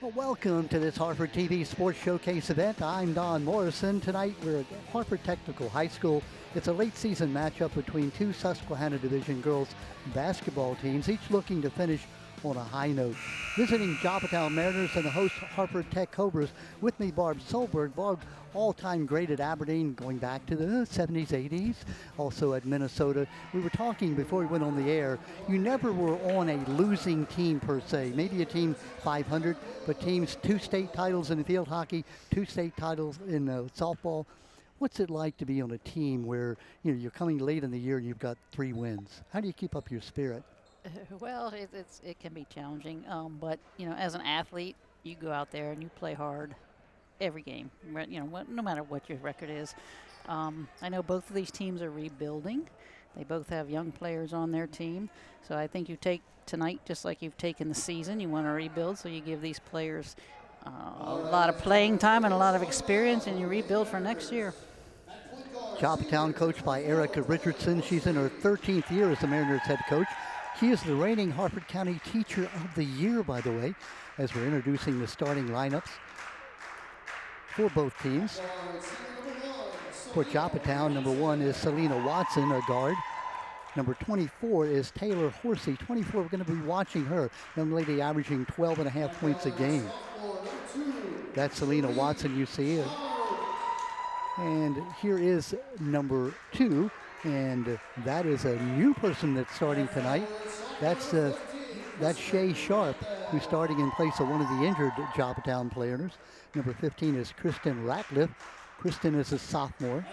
Well, welcome to this Harford TV Sports Showcase event. I'm Don Morrison. Tonight we're at Harford Technical High School. It's a late season matchup between two Susquehanna Division girls basketball teams, each looking to finish on a high note. Visiting Joppatowne Mariners and the host Harford Tech Cobras. With me, Barb Solberg. Barb, all-time great at Aberdeen, going back to the 70s, 80s, also at Minnesota. We were talking before we went on the air. You never were on a losing team per se. Maybe a team 500, but teams, 2 state titles in field hockey, 2 state titles in softball. What's it like to be on a team where you're coming late in the year and you've got 3 wins? How do you keep up your spirit? Well, it can be challenging, but as an athlete, you go out there and you play hard every game. No matter what your record is. I know both of these teams are rebuilding. They both have young players on their team, so I think you take tonight just like you've taken the season. You want to rebuild, so you give these players a lot of playing time and a lot of experience, and you rebuild for next year. Joppatowne, coached by Erica Richardson. She's in her 13th year as the Mariners head coach. She is the reigning Harford County Teacher of the Year, by the way, as we're introducing the starting lineups for both teams. For Joppatowne, number 1 is Selena Watson, a guard. Number 24 is Taylor Horsey. 24, we're going to be watching her. Young lady averaging 12.5 points a game. That's Selena Watson you see. And here is number 2. And that is a new person that's starting tonight. That's Shay Sharp, who's starting in place of one of the injured Joppatowne players. Number 15 is Kristen Ratliff. Kristen is a sophomore.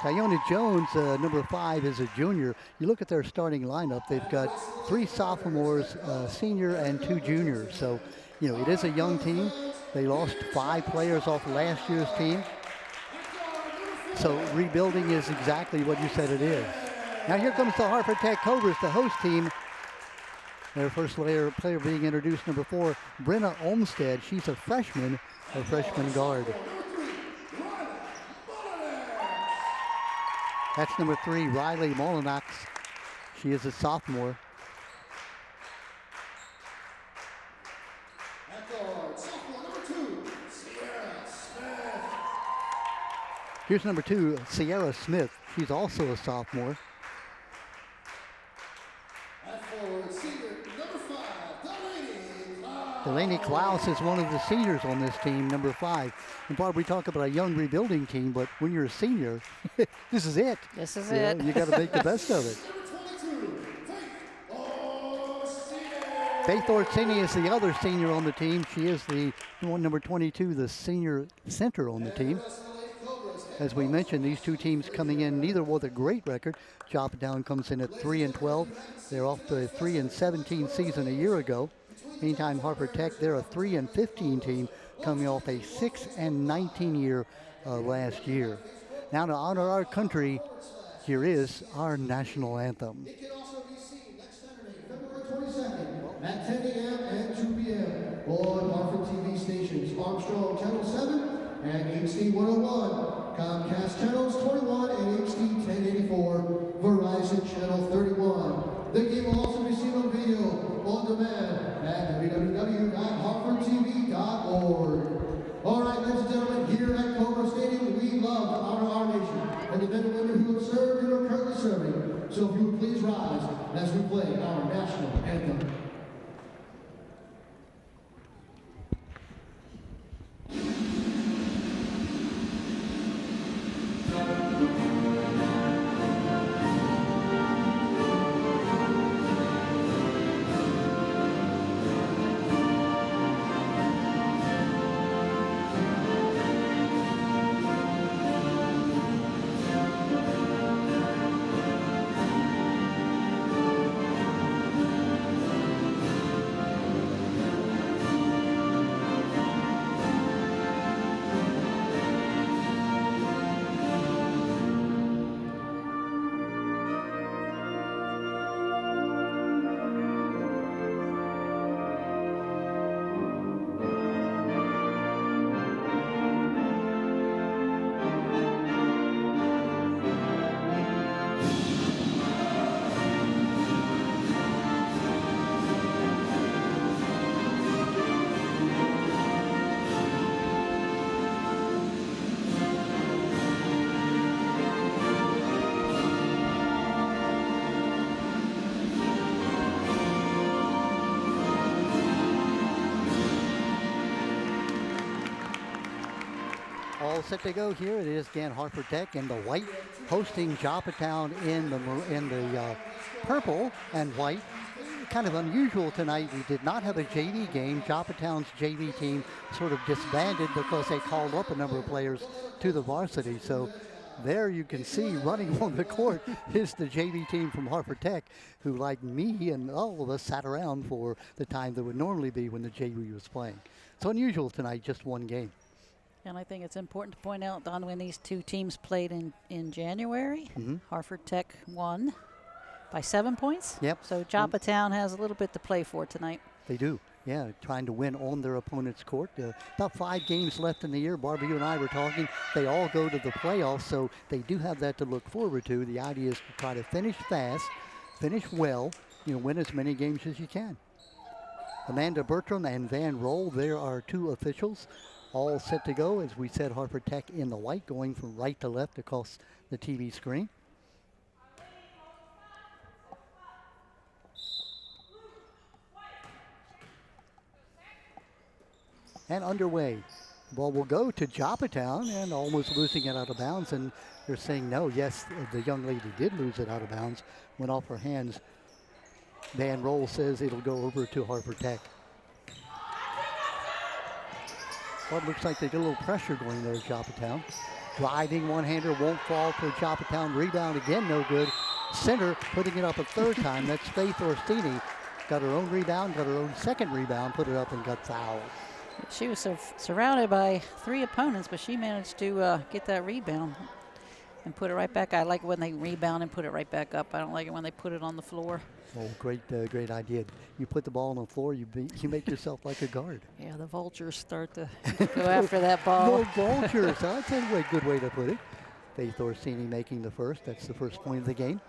Tyona Jones, number 5, is a junior. You look at their starting lineup, they've got 3 sophomores, a senior, and 2 juniors. So, it is a young team. They lost 5 players off last year's team. So rebuilding is exactly what you said it is. Now here comes the Harford Tech Cobras, the host team. Their first player being introduced, number 4, Brenna Olmstead. She's a freshman guard. That's number 3, Riley Molinax. She is a sophomore. Here's number 2, Sierra Smith. She's also a sophomore. Delaney Klaus is one of the seniors on this team, number 5. And Barb, we talk about a young rebuilding team, but when you're a senior, this is it. This is it. You got to make the best of it. Faith Orsini is the other senior on the team. She is the one, number 22, the senior center on the team. As we mentioned, these 2 teams coming in, neither with a great record. Joppatowne comes in at 3-12. They're off to a 3-17 season a year ago. Meantime, Harford Tech, they're a 3-15 team coming off a 6-19 year last year. Now to honor our country, here is our national anthem. It can also be seen next Saturday, February 22nd at 10 a.m. and 2 p.m. on Harford TV stations, Armstrong Channel 7 and HD 101. Comcast Channels 21 and HD 1084, Verizon Channel 31. The game will also be seen on video on demand at www.harfordtv.org. All right, ladies and gentlemen, here at Cobra Stadium, we love to honor our nation and the men and women who have served and are currently serving. So if you would please rise as we play our national anthem. All set to go here. It is again Harford Tech in the white hosting Joppatowne in the purple and white. Kind of unusual tonight. We did not have a JV game. Joppatowne's JV team sort of disbanded because they called up a number of players to the varsity. So there you can see running on the court is the JV team from Harford Tech, who, like me and all of us, sat around for the time that would normally be when the JV was playing. So unusual tonight, just one game. And I think it's important to point out, Don, when these two teams played in January, Harford Tech won by 7 points. Yep. So Joppatowne has a little bit to play for tonight. They do. Yeah, trying to win on their opponent's court. About 5 games left in the year. Barbara, you and I were talking. They all go to the playoffs, so they do have that to look forward to. The idea is to try to finish fast, finish well, win as many games as you can. Amanda Bertram and Van Roll, there are 2 officials. All set to go. As we said, Harford Tech in the white, going from right to left across the TV screen. And underway. Ball will go to Joppatowne, and almost losing it out of bounds. And they're saying no. Yes, the young lady did lose it out of bounds. Went off her hands. Van Roll says it'll go over to Harford Tech. Well, it looks like they get a little pressure going there at Joppatowne. Driving one-hander won't fall for Joppatowne. Rebound again, no good. Center putting it up a 3rd time. That's Faith Orsini. Got her own rebound, got her own 2nd rebound, put it up and got fouled. She was surrounded by 3 opponents, but she managed to get that rebound and put it right back. I like it when they rebound and put it right back up. I don't like it when they put it on the floor. Oh, great idea. You put the ball on the floor, you make yourself like a guard. Yeah, the vultures start to go after that ball. No vultures. That's a good way to put it. Faith Orsini making the first. That's the first point of the game.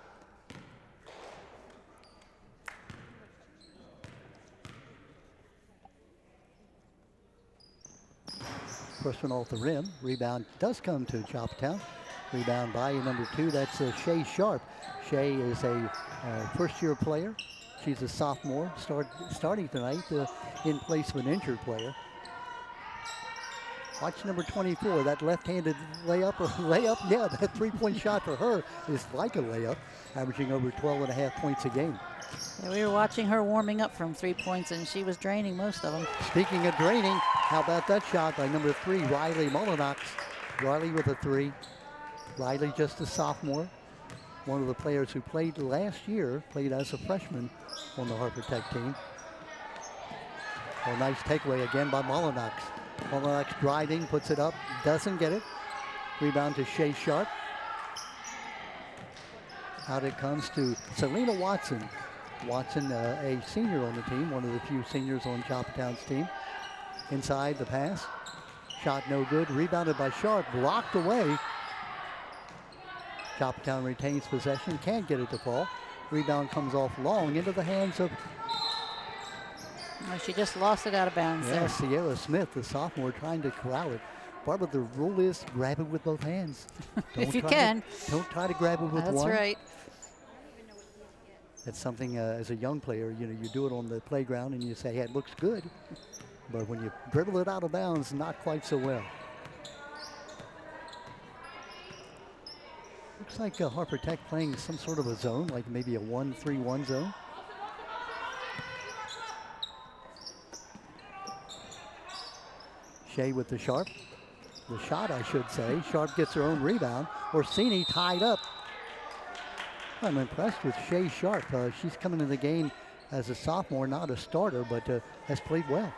First one off the rim. Rebound does come to Joppatowne. Rebound by number 2. That's Shay Sharp. Shay is a first-year player. She's a sophomore, starting tonight in place of an injured player. Watch number 24, that left-handed layup. Yeah, that 3-point shot for her is like a layup, averaging over 12.5 points a game. Yeah, we were watching her warming up from 3 points, and she was draining most of them. Speaking of draining, how about that shot by number 3, Riley Mullinox. Riley with a 3. Riley just a sophomore. One of the players who played last year, played as a freshman on the Harford Tech team. Oh, nice takeaway again by Mullinox. Mullinox driving, puts it up, doesn't get it. Rebound to Shay Sharp. Out it comes to Selena Watson. Watson, a senior on the team, one of the few seniors on Joppatowne's team. Inside the pass. Shot no good. Rebounded by Sharp. Blocked away. Joppatowne retains possession. Can't get it to fall. Rebound comes off long into the hands of... Well, she just lost it out of bounds there. Sierra Smith, the sophomore, trying to corral it. Barbara, the rule is grab it with both hands. If you can. Don't try to grab it with one. That's right. That's something as a young player, you do it on the playground and you say, hey, it looks good. But when you dribble it out of bounds, not quite so well. Looks like Harford Tech playing some sort of a zone, like maybe a 1-3-1 zone. Shea with the shot, I should say. Sharp gets her own rebound. Orsini tied up. I'm impressed with Shay Sharp. She's coming into the game as a sophomore, not a starter, but has played well.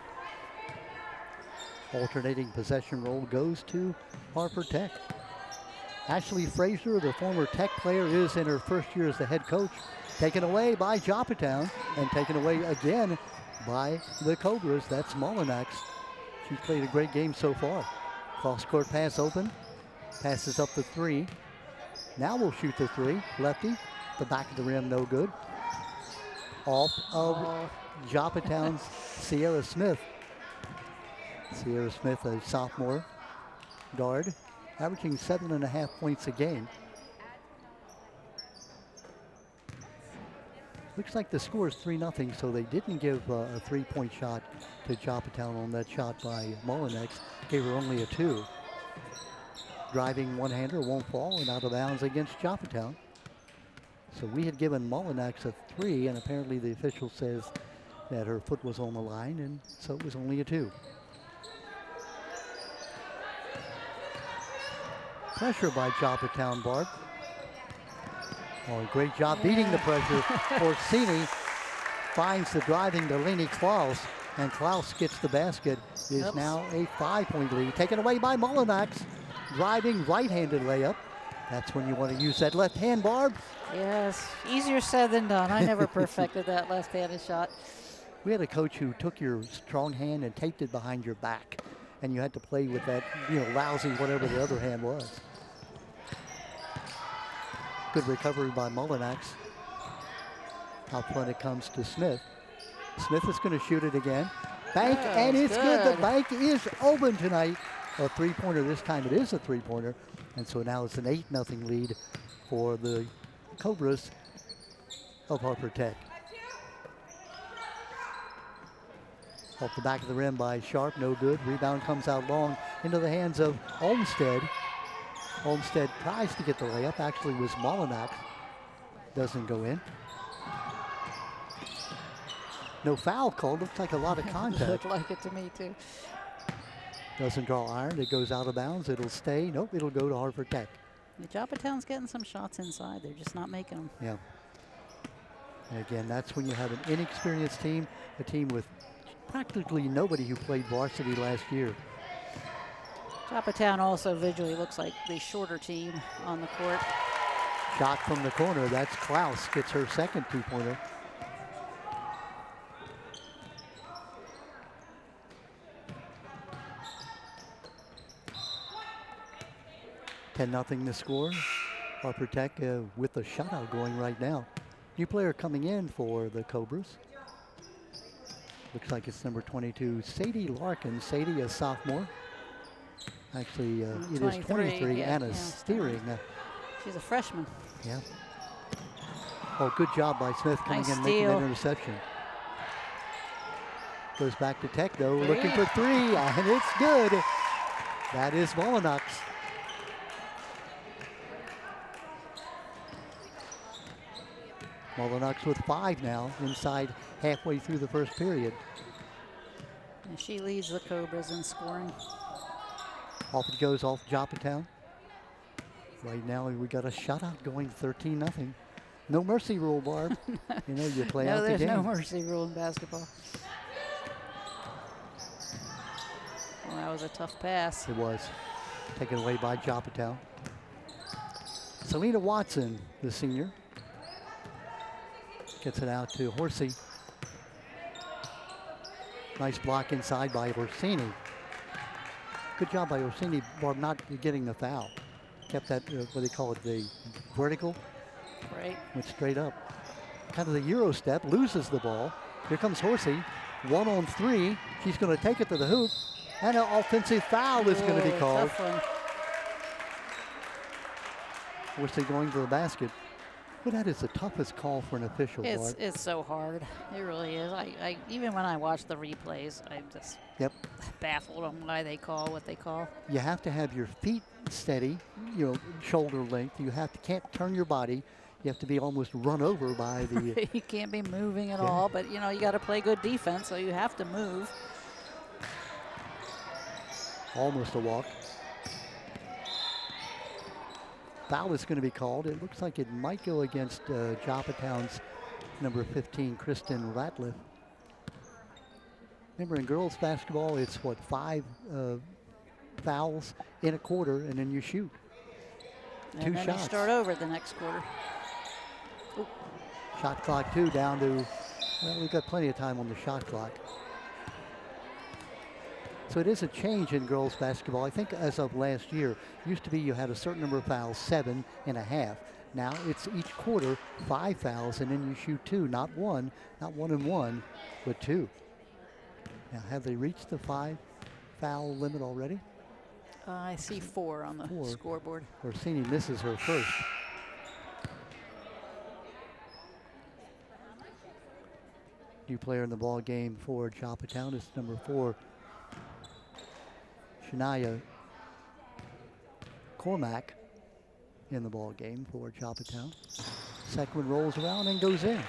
Alternating possession roll goes to Harford Tech. Ashley Frazier, the former Tech player, is in her first year as the head coach. Taken away by Joppatowne and taken away again by the Cobras. That's Mullinax. She's played a great game so far. Cross-court pass open. Passes up the 3. Now we'll shoot the 3. Lefty. The back of the rim, no good. Off of Joppatowne's Sierra Smith. Sierra Smith, a sophomore guard, averaging 7.5 points a game. Looks like the score is 3-0, so they didn't give a 3-point shot to Joppatowne on that shot by Mullinax. Gave her only a 2. Driving one-hander won't fall and out of bounds against Joppatowne. So we had given Mullinax a 3, and apparently the official says that her foot was on the line, and so it was only a 2. Pressure by Joppatowne, Barb. Oh, great job beating the pressure. Orsini finds the driving to Lenny Klaus, and Klaus gets the basket. Is now a 5-point lead. Taken away by Mullinax. Driving right-handed layup. That's when you want to use that left hand, Barb. Yes, easier said than done. I never perfected that left-handed shot. We had a coach who took your strong hand and taped it behind your back, and you had to play with that, lousy whatever the other hand was. Good recovery by Mullinax. Out front it comes to Smith. Smith is going to shoot it again. Bank, and it's good. The bank is open tonight. A 3-pointer. This time it is a 3-pointer. And so now it's an 8-0 lead for the Cobras of Harford Tech. Off the back of the rim by Sharp, no good. Rebound comes out long into the hands of Olmstead. Olmstead tries to get the layup. Actually was Mullinax. Doesn't go in. No foul called. Looks like a lot of contact. Looked like it to me too. Doesn't draw iron. It goes out of bounds. It'll stay. Nope, it'll go to Harford Tech. The Joppatowne's getting some shots inside. They're just not making them. Yeah. And again, that's when you have an inexperienced team, a team with practically nobody who played varsity last year. Joppatowne also visually looks like the shorter team on the court. Shot from the corner. That's Klaus. Gets her second 2-pointer. Nothing to score. Harford Tech with a shutout going right now. New player coming in for the Cobras. Looks like it's number 22, Sadie Larkin. Sadie, a sophomore. Actually, it is 23, yeah, Anna Steering. She's a freshman. Yeah. Oh, good job by Smith coming in, making that interception. Goes back to Tech, though, looking for 3, and it's good. That is Mullinax. Mullinax with 5 now, inside halfway through the first period. And she leads the Cobras in scoring. Off it goes off Joppatowne. Right now we got a shutout going 13-0. No mercy rule, Barb. You play out the game. No, there's no mercy rule in basketball. Well, that was a tough pass. It was. Taken away by Joppatowne. Selena Watson, the senior. Gets it out to Horsey. Nice block inside by Orsini. Good job by Orsini, Barb, not getting the foul. Kept that, what they call it, the vertical. Right. Went straight up. Kind of the Euro step, loses the ball. Here comes Horsey. 1-on-3. She's going to take it to the hoop. And an offensive foul is going to be called. Horsey going to the basket. Well, that is the toughest call for an official, Bart. It's so hard. It really is. I even when I watch the replays, I'm just baffled on why they call what they call. You have to have your feet steady, shoulder length. You can't turn your body. You have to be almost run over by the... You can't be moving at all, but, you got to play good defense, so you have to move. Almost a walk. Foul is going to be called. It looks like it might go against Joppatowne's number 15, Kristen Ratliff. Remember, in girls basketball, it's 5 fouls in a quarter, and then you shoot. And 2 then shots. You start over the next quarter. Ooh. Shot clock 2 down to, well, we've got plenty of time on the shot clock. So it is a change in girls basketball. I think as of last year, used to be you had a certain number of fouls, 7.5. Now it's each quarter 5 fouls, and then you shoot 2, not 1 and 1, but 2. Now have they reached the 5 foul limit already? I see 4 on the scoreboard. Orsini misses her first. New player in the ball game for Joppatowne is number 4, Shania McCormack in the ball game for Joppatowne. Second one rolls around and goes in.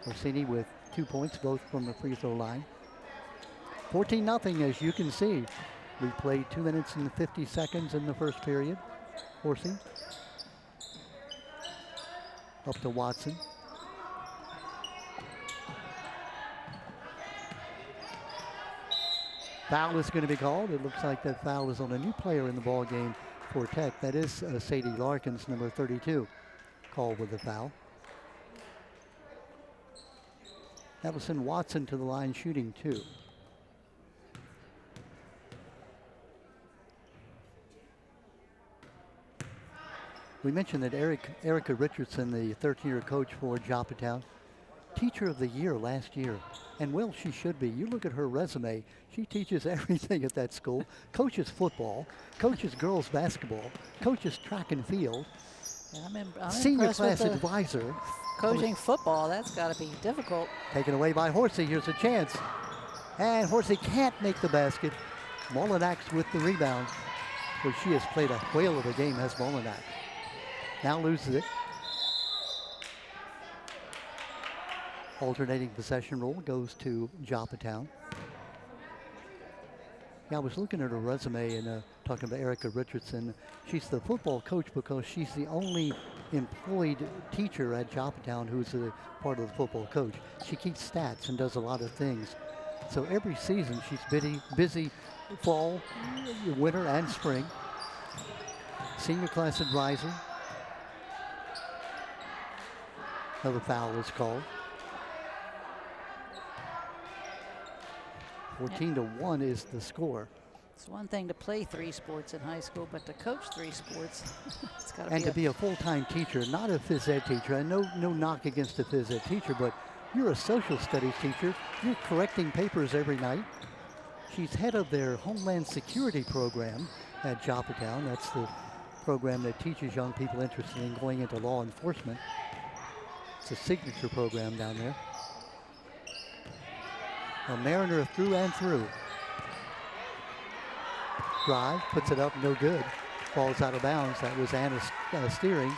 Orsini with 2 points, both from the free throw line. 14-0, as you can see. We played 2 minutes and 50 seconds in the first period. Horsey up to Watson. Foul is going to be called. It looks like that foul is on a new player in the ball game for Tech. That is Sadie Larkins, number 32, called with the foul. That will send Watson to the line shooting 2. We mentioned that Erica Richardson, the 13-year coach for Joppatowne, Teacher of the Year last year. And well, she should be. You look at her resume. She teaches everything at that school. Coaches football, coaches girls basketball, coaches track and field. Yeah, I'm senior impressed class with advisor. coaching football. That's got to be difficult. Taken away by Horsey. Here's a chance. And Horsey can't make the basket. Molinax with the rebound. But she has played a whale of a game, has Molinax. Now loses it. Alternating possession roll goes to Joppatowne. Yeah, I was looking at her resume and talking about Erica Richardson. She's the football coach because she's the only employed teacher at Joppatowne who's a part of the football coach. She keeps stats and does a lot of things. So every season she's busy fall, winter, and spring. Senior class advisor. Another foul is called. 14-1 is the score. It's one thing to play 3 sports in high school, but to coach 3 sports, it's got to be. And to be a full-time teacher, not a phys ed teacher. And no knock against a phys ed teacher, but you're a social studies teacher. You're correcting papers every night. She's head of their Homeland Security program at Joppatowne. That's the program that teaches young people interested in going into law enforcement. It's a signature program down there. A Mariner through and through. Drive, puts it up, no good. Falls out of bounds. That was Anna steering.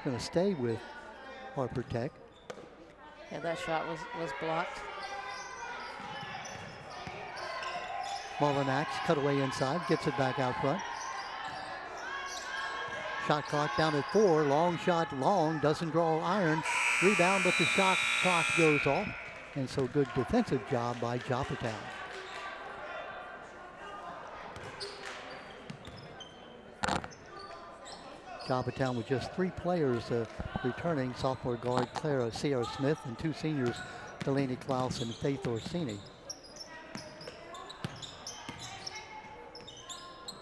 Going to stay with Harford Tech. Yeah, that shot was blocked. Molinax cut away inside, gets it back out front. Shot clock down at 4. Long shot, long, doesn't draw iron. Rebound, but the shot clock goes off. And so good defensive job by Joppatowne. Joppatowne with just 3 players returning. Sophomore guard Sierra Smith and 2 seniors, Delaney Klaus and Faith Orsini.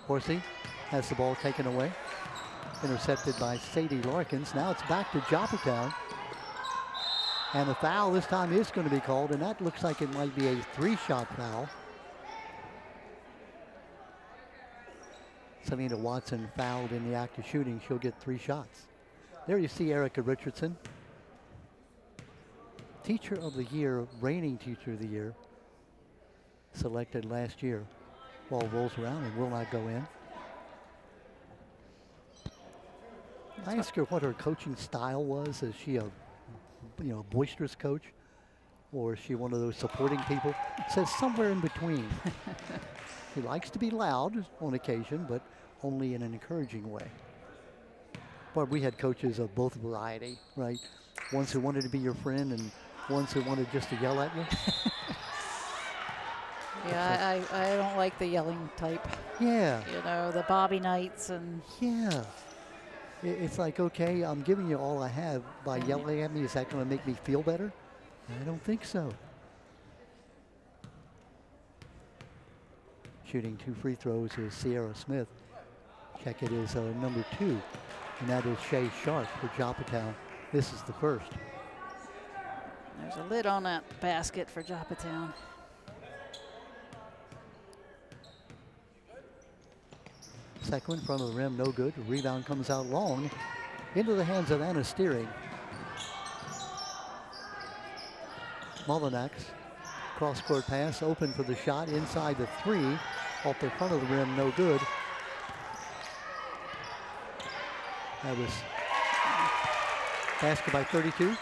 Horsey has the ball taken away. Intercepted by Sadie Larkins. Now it's back to Joppatowne. And the foul this time is going to be called, and that looks like it might be a 3-shot foul. Selena Watson fouled in the act of shooting. She'll get 3 shots. There you see Erica Richardson. Teacher of the Year, reigning Teacher of the Year. Selected last year. Ball rolls around and will not go in. I asked her what her coaching style was. Is she a boisterous coach, or is she one of those supporting people? It says somewhere in between. She likes to be loud on occasion, but only in an encouraging way. But we had coaches of both variety, right? Ones who wanted to be your friend and ones who wanted just to yell at you. Yeah, I don't like the yelling type. Yeah. You know, the Bobby Knights and. Yeah. It's like, okay, I'm giving you all I have by yelling at me. Is that going to make me feel better? I don't think so. Shooting 2 free throws is Sierra Smith. Check it is number 2, and that is Shay Sharp for Joppatowne. This is the first. There's a lid on that basket for Joppatowne. Second one in front of the rim, no good. Rebound comes out long into the hands of Anna steering. Molinax Cross-court pass, open for the shot, inside the 3. Off the front of the rim, no good. That was basket by 32.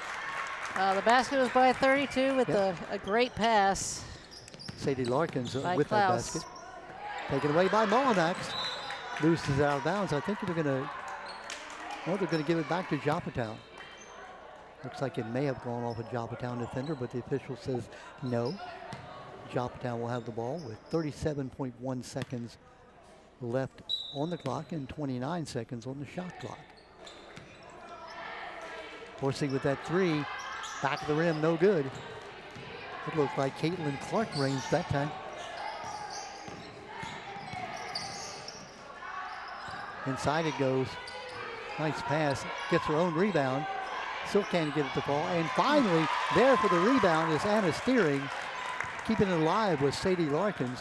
The basket was by 32 with Yep. a great pass. Sadie Larkins By with that Klaus. basket. Taken away by Molinax. Loses it out of bounds. I think they're going to give it back to Joppatowne. Looks like it may have gone off a Joppatowne defender, but the official says no. Joppatowne will have the ball with 37.1 seconds left on the clock and 29 seconds on the shot clock. Horsey with that 3, back of the rim, no good. It looked like Caitlin Clark ranged that time. Inside it goes. Nice pass. Gets her own rebound. Still can't get it to fall. And finally, there for the rebound is Anna Steering. Keeping it alive was Sadie Larkins.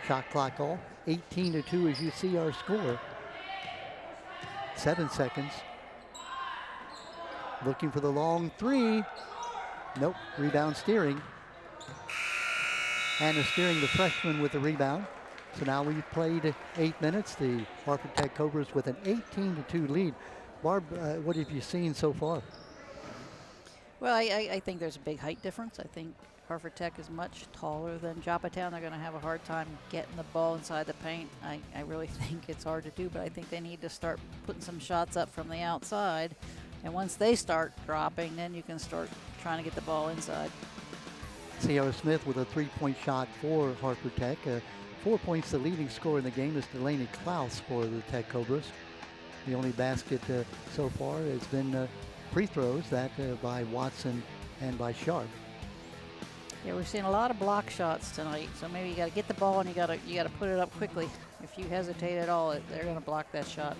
Shot clock off. 18-2 as you see our score. 7 seconds. Looking for the long 3. Nope, rebound Steering. Anna Steering, the freshman, with the rebound. So now we've played 8 minutes. The Harford Tech Cobras with an 18-2 lead. Barb, what have you seen so far? Well, I think there's a big height difference. I think Harford Tech is much taller than Joppatowne. They're going to have a hard time getting the ball inside the paint. I really think it's hard to do, but I think they need to start putting some shots up from the outside. And once they start dropping, then you can start trying to get the ball inside. Sierra Smith with a 3-point shot for Harford Tech. 4 points, the leading scorer in the game is Delaney Klaus for the Tech Cobras. The only basket so far has been free throws, that by Watson and by Sharp. Yeah, we've seen a lot of block shots tonight, so maybe you got to get the ball and you got to put it up quickly. If you hesitate at all, they're going to block that shot.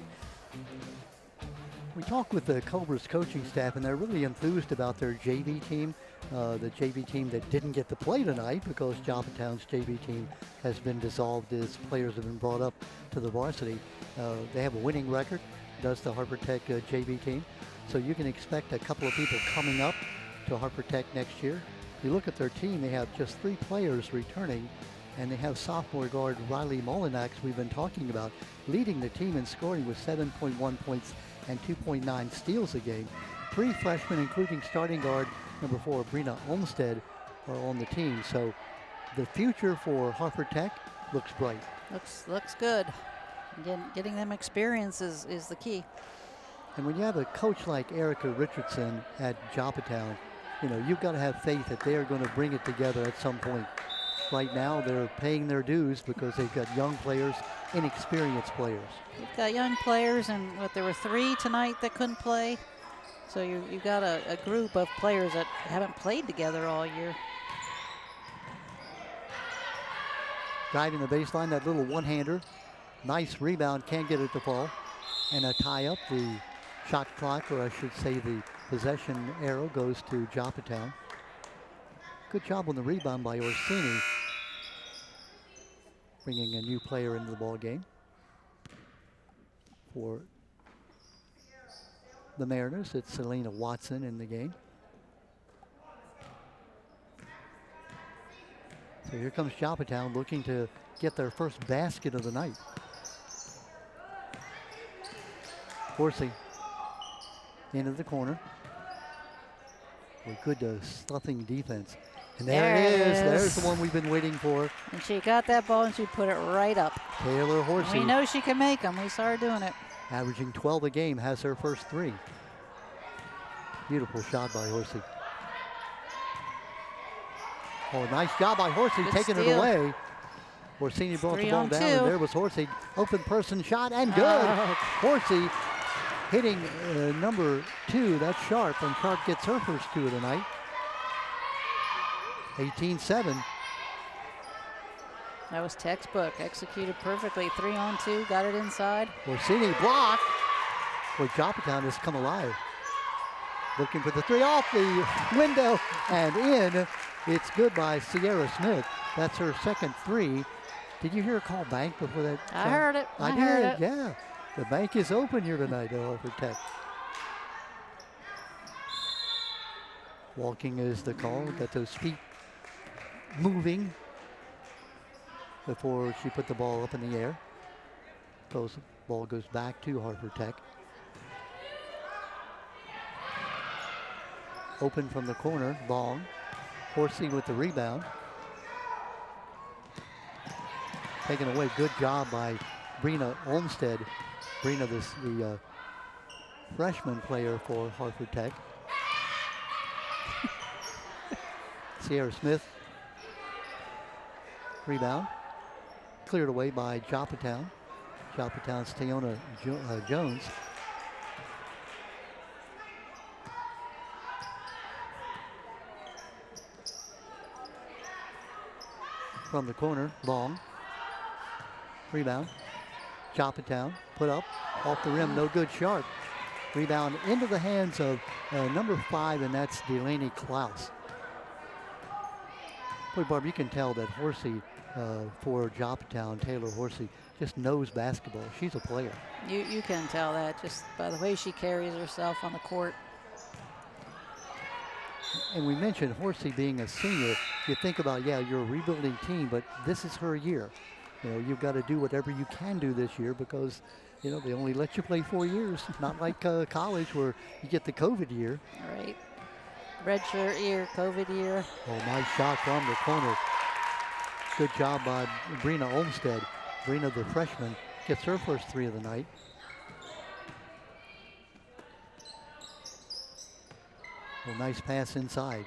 We talked with the Cobras coaching staff, and they're really enthused about their JV team. The JV team that didn't get to play tonight because Joppatowne's JV team has been dissolved as players have been brought up to the varsity. They have a winning record, does the Harford Tech JV team. So you can expect a couple of people coming up to Harford Tech next year. If you look at their team, they have just 3 players returning, and they have sophomore guard Riley Molinax, we've been talking about, leading the team in scoring with 7.1 points and 2.9 steals a game. 3 freshmen, including starting guard number 4, Brina Olmstead, are on the team. So the future for Harford Tech looks bright. Looks good. Getting them experience is the key. And when you have a coach like Erica Richardson at Joppatowne, you know, you've got to have faith that they are going to bring it together at some point. Right now, they're paying their dues because they've got young players, inexperienced players. You've got young players, and there were 3 tonight that couldn't play. So you've got a group of players that haven't played together all year. Driving the baseline, that little one-hander. Nice rebound, can't get it to fall. And a tie up. The shot clock, or I should say the possession arrow, goes to Joppatowne. Good job on the rebound by Orsini, bringing a new player into the ball game for the Mariners. It's Selena Watson in the game. So here comes Joppatowne looking to get their first basket of the night. Horsey into the corner with good stuffing defense. And there it is. There's the one we've been waiting for. And she got that ball and she put it right up. Taylor Horsey. We know she can make them. We saw her doing it. Averaging 12 a game, has her first 3. Beautiful shot by Horsey. Oh, nice job by Horsey, Good taking steal. it away. Orsini brought the ball down, 3-on-2. and there was Horsey. Open person shot, and good. Horsey hitting number 2, that's Sharp, and Sharp gets her first 2 of the night. 18-7. That was textbook. Executed perfectly. 3-on-2. Got it inside. Orsini blocked. Boy, Joppatowne has come alive. Looking for the 3 off the window and in. It's good by Sierra Smith. That's her second 3. Did you hear a call bank before that? I heard it. I heard did, yeah. The bank is open here tonight at Harford Tech. Walking is the call. Got those feet moving before she put the ball up in the air. Ball goes back to Harford Tech. Open from the corner, Long. Horsey with the rebound. Taken away, good job by Brina Olmstead. Brina, the freshman player for Harford Tech. Sierra Smith. Rebound. Cleared away by Joppatowne. Joppatowne's Teona Jones. From the corner, Long. Rebound. Joppatowne, put up, off the rim, no good, Sharp. Rebound into the hands of number 5, and that's Delaney Klaus. Boy, Barb, you can tell that Horsey for Joppatowne, Taylor Horsey, just knows basketball. She's a player. You can tell that just by the way she carries herself on the court. And we mentioned Horsey being a senior. You think about, yeah, you're a rebuilding team, but this is her year. You know, you've got to do whatever you can do this year because, you know, they only let you play 4 years. Not like college where you get the COVID year. Right. Redshirt year, COVID year. Oh, nice shot from the corner. Good job by Brina Olmstead. Brina, the freshman, gets her first 3 of the night. A nice pass inside.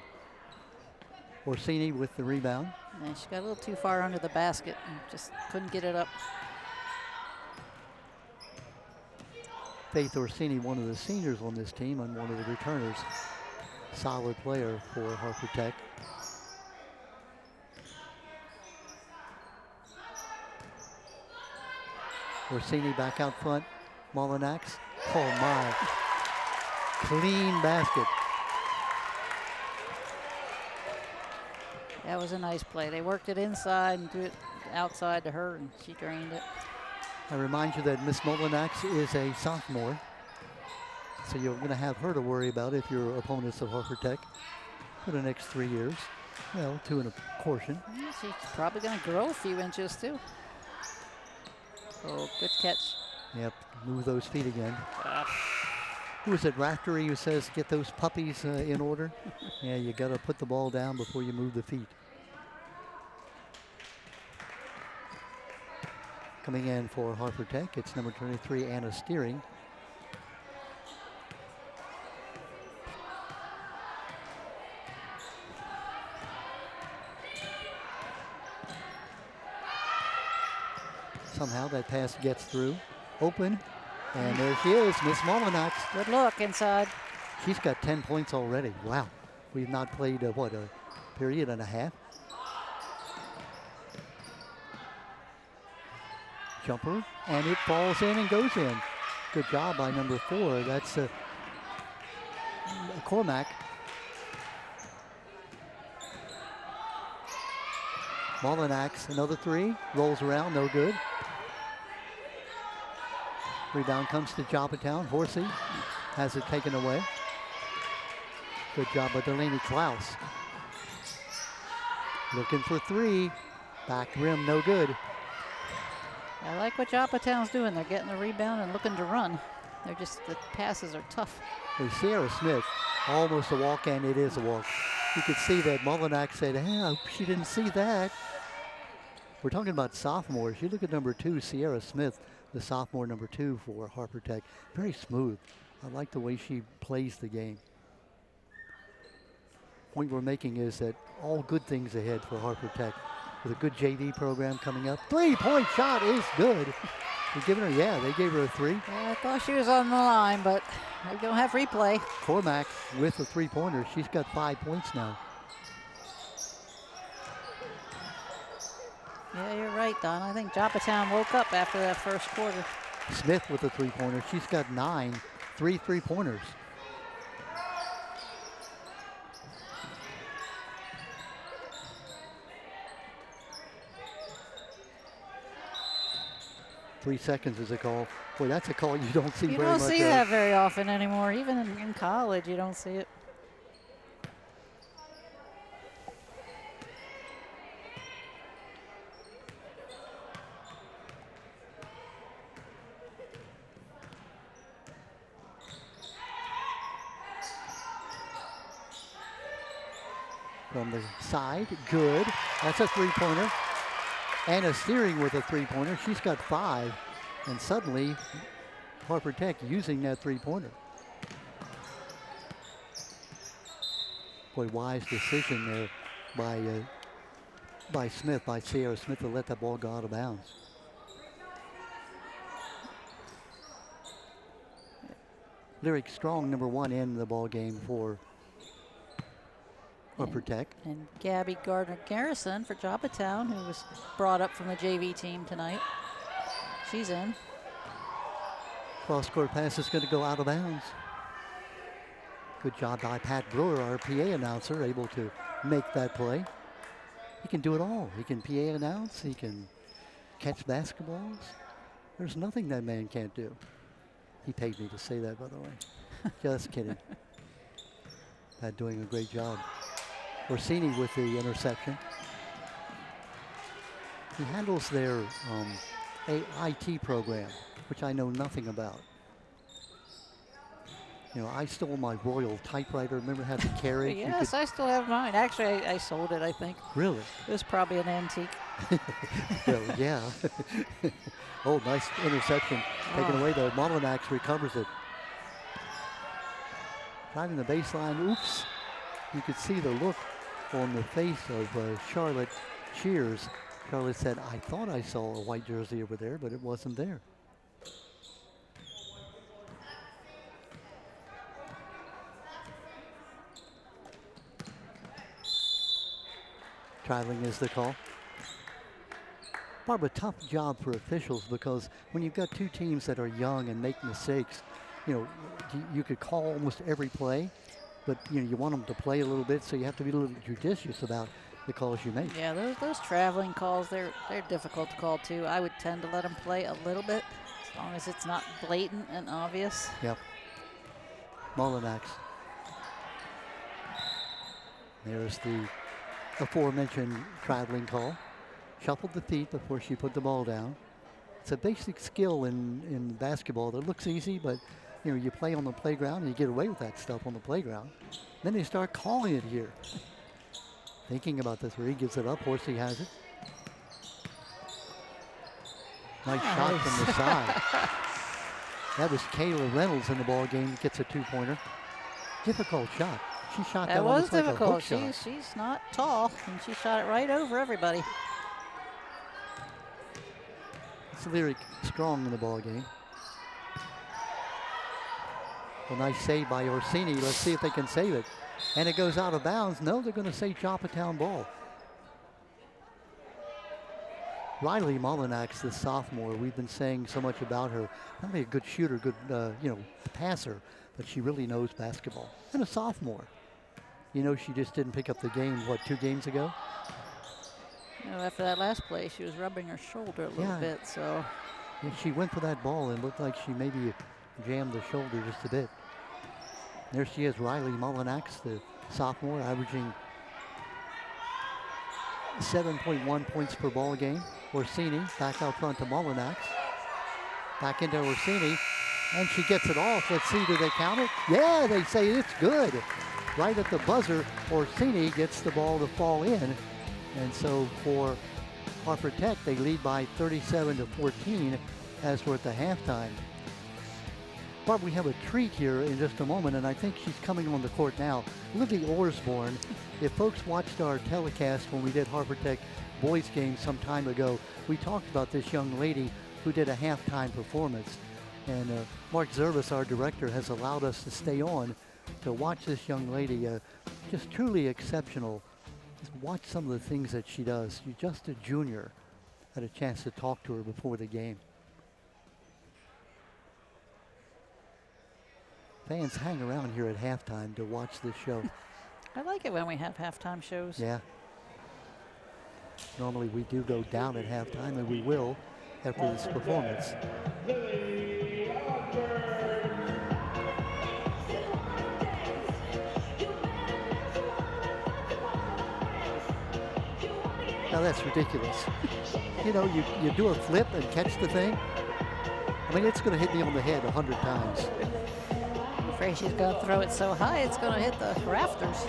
Orsini with the rebound. Yeah, she got a little too far under the basket and just couldn't get it up. Faith Orsini, one of the seniors on this team and one of the returners. Solid player for Harford Tech. Orsini back out front. Molinax. Oh my. Clean basket. That was a nice play. They worked it inside and threw it outside to her, and she drained it. I remind you that Miss Molinax is a sophomore, so you're going to have her to worry about if you're opponents of Harford Tech for the next 3 years. Well, 2 and a portion. Yeah, she's probably going to grow a few inches too. Oh, good catch. Yep, move those feet again. Who is it, Raftery, who says get those puppies in order? Yeah, you got to put the ball down before you move the feet. Coming in for Harford Tech, it's number 23, Anna Steering. Somehow that pass gets through. Open. And there she is, Miss Molinax. Good look inside. She's got 10 points already. Wow. We've not played, a period and a half. Jumper, and it falls in and goes in. Good job by number 4. That's Cormac. Molinax, another 3. Rolls around, no good. Rebound comes to Joppatowne. Horsey has it taken away. Good job by Delaney Klaus. Looking for 3. Back rim, no good. I like what Joppatowne's doing. They're getting the rebound and looking to run. They're just, the passes are tough. Well, Sierra Smith, almost a walk, and it is a walk. You could see that Molinax said, hey, I hope she didn't see that. We're talking about sophomores. You look at number 2, Sierra Smith, the sophomore number 2 for Harford Tech. Very smooth. I like the way she plays the game. Point we're making is that all good things ahead for Harford Tech. With a good JV program coming up. 3-point shot is good. They're giving her, yeah, they gave her a 3. Yeah, I thought she was on the line, but we don't have replay. Cormac with the 3-pointer. She's got 5 points now. Yeah, you're right, Don. I think Joppatowne woke up after that first quarter. Smith with the 3-pointer. She's got 9, 3 3-pointers. Three seconds is a call. Boy, that's a call you don't see very much. You don't see that very often anymore. Even in college, you don't see it. from the side. Good. That's a three-pointer. Anna Steering with a three-pointer. She's got 5. And suddenly, Harford Tech using that three-pointer. Boy, wise decision there by Smith, by Sierra Smith, to let that ball go out of bounds. Lyric Strong, number 1 in the ball game for Harford Tech. And Gabby Gardner-Garrison for Joppatowne, who was brought up from the JV team tonight. She's in. Cross-court pass is going to go out of bounds. Good job by Pat Brewer, our PA announcer, able to make that play. He can do it all. He can PA announce. He can catch basketballs. There's nothing that man can't do. He paid me to say that, by the way. Just kidding. Pat doing a great job. Orsini with the interception. He handles their IT program, which I know nothing about. You know, I stole my Royal typewriter. Remember how to carry? Yes, I still have mine. Actually, I sold it, I think. Really? It was probably an antique. Well, yeah. Oh, nice interception. Taken away, though. Molinax recovers it. Driving the baseline. Oops. You could see the look on the face of Charlotte Shears. Charlotte said, I thought I saw a white jersey over there, but it wasn't there. Traveling is the call. Barbara, tough job for officials, because when you've got two teams that are young and make mistakes, you know, you could call almost every play, but you know, you want them to play a little bit, so you have to be a little judicious about the calls you make. Yeah, those traveling calls, they're difficult to call too. I would tend to let them play a little bit, as long as it's not blatant and obvious. Yep. Molinax. There's the aforementioned traveling call. Shuffled the feet before she put the ball down. It's a basic skill in basketball that looks easy, but you know, you play on the playground and you get away with that stuff on the playground. Then they start calling it here. Thinking about the three, gives it up. Horsey has it. Nice shot from the side. That was Kayla Reynolds in the ball game. Gets a two-pointer. Difficult shot. She shot that was like difficult. A hook shot. She's not tall, and she shot it right over everybody. It's Lyric Strong in the ball game. Well, nice save by Orsini. Let's see if they can save it. And it goes out of bounds. No, they're going to say Joppatowne ball. Riley Molinax, the sophomore, we've been saying so much about her. Not only a good shooter, good passer, but she really knows basketball. And a sophomore. You know, she just didn't pick up the game, what, 2 games ago? You know, after that last play, she was rubbing her shoulder a little bit, so. Yeah, she went for that ball and looked like she maybe jammed the shoulder just a bit. There she is, Riley Molinax, the sophomore, averaging 7.1 points per ball game. Orsini back out front to Molinax. Back into Orsini, and she gets it off. Let's see, do they count it? Yeah, they say it's good. Right at the buzzer, Orsini gets the ball to fall in. And so for Harford Tech, they lead by 37-14 as we're at the halftime. Barb, we have a treat here in just a moment, and I think she's coming on the court now. Livy Orsborn. If folks watched our telecast when we did Harford Tech boys game some time ago, we talked about this young lady who did a halftime performance. And Mark Zervis, our director, has allowed us to stay on to watch this young lady, just truly exceptional. Just watch some of the things that she does. She's just a junior. Had a chance to talk to her before the game. Fans hang around here at halftime to watch this show. I like it when we have halftime shows. Yeah. Normally we do go down at halftime, and we will after this performance. Now that's ridiculous. You know, you do a flip and catch the thing. I mean, it's going to hit me on the head 100 times. I'm afraid she's going to throw it so high it's going to hit the rafters.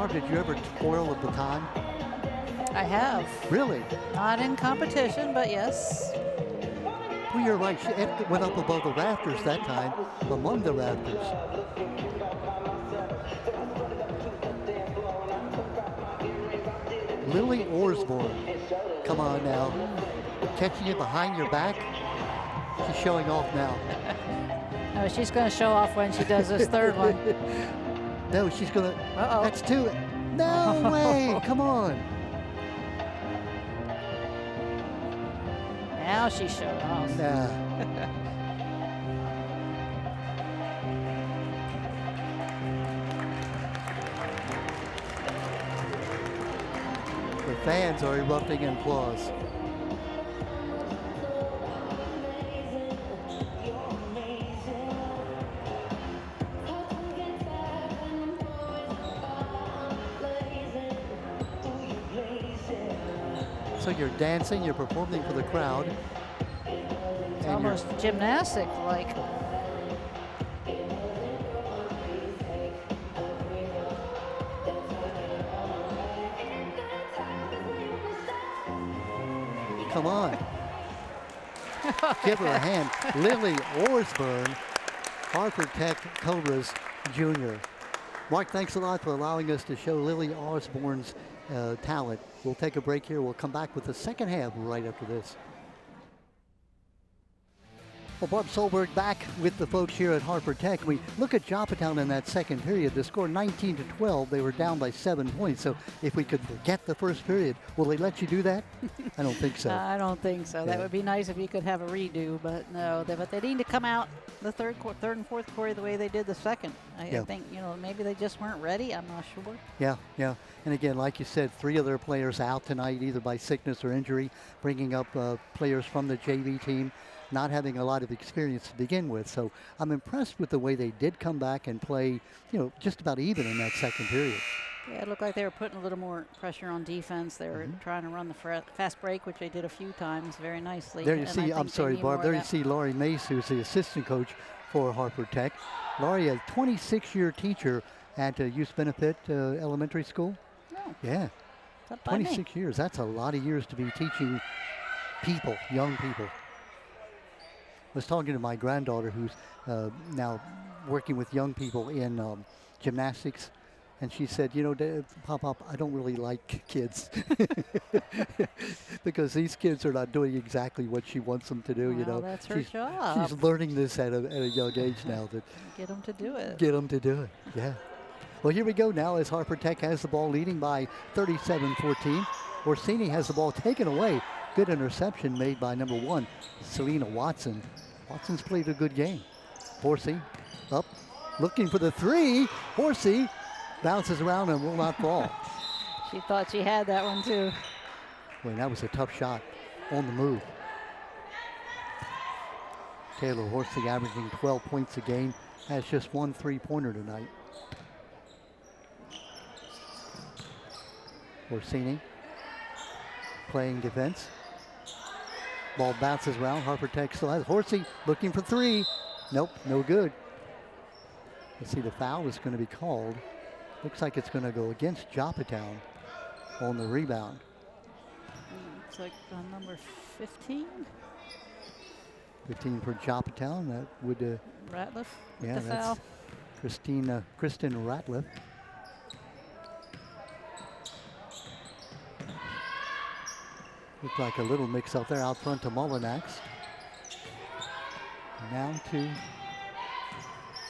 Barb, did you ever twirl a baton? I have. Really? Not in competition, but yes. Well, you're right. It went up above the rafters that time, among the rafters. Lily Osborne. Come on now. Catching it behind your back. She's showing off now. No, she's going to show off when she does this third one. No, she's going to. Uh-oh. That's two. No way. Come on. Now she's showing off. Nah. The fans are erupting in applause. So you're dancing, you're performing for the crowd. It's almost gymnastic-like. Come on. Give her a hand. Lily Osborne, Harford Tech Cobras Jr. Mark, thanks a lot for allowing us to show Lily Osborne's talent. We'll take a break here. We'll come back with the second half right after this. Well, Barb Solberg back with the folks here at Harford Tech. We look at Joppatowne in that second period. The score 19-12. They were down by 7 points. So if we could forget the first period, will they let you do that? I don't think so. I don't think so. Yeah. That would be nice if you could have a redo, but no. But they need to come out the third and fourth quarter the way they did the second. I think, maybe they just weren't ready. I'm not sure. Yeah. And again, like you said, 3 of their players out tonight, either by sickness or injury, bringing up players from the JV team, not having a lot of experience to begin with. So I'm impressed with the way they did come back and play, just about even in that second period. Yeah, it looked like they were putting a little more pressure on defense. They were trying to run the fast break, which they did a few times very nicely. There you see, I'm sorry, Barb, there you see Laurie Mace, who's the assistant coach for Harford Tech. Laurie, a 26-year teacher at Youth Benefit Elementary School. No. Yeah, 26 years. That's a lot of years to be teaching people, young people. I was talking to my granddaughter who's now working with young people in gymnastics, and she said, Pop, I don't really like kids because these kids are not doing exactly what she wants them to do. Well, that's her job. She's learning this at a young age now. That get them to do it. Get them to do it, yeah. Well, here we go now as Harford Tech has the ball leading by 37-14. Orsini has the ball taken away. Good interception made by number 1, Selena Watson. Watson's played a good game. Horsey up, looking for the 3. Horsey bounces around and will not fall. She thought she had that one too. Boy, that was a tough shot on the move. Taylor Horsey averaging 12 points a game, has just 1 3-pointer tonight. Orsini playing defense. Ball bounces around. Harford Tech still has Horsey looking for 3. Nope, no good. Let's see, the foul is going to be called. Looks like it's going to go against Joppatowne on the rebound. Looks like number 15. 15 for Joppatowne. That would Ratliff. Yeah, the that's foul. Kristen Ratliff. Looked like a little mix up there out front to Mullinax. Now to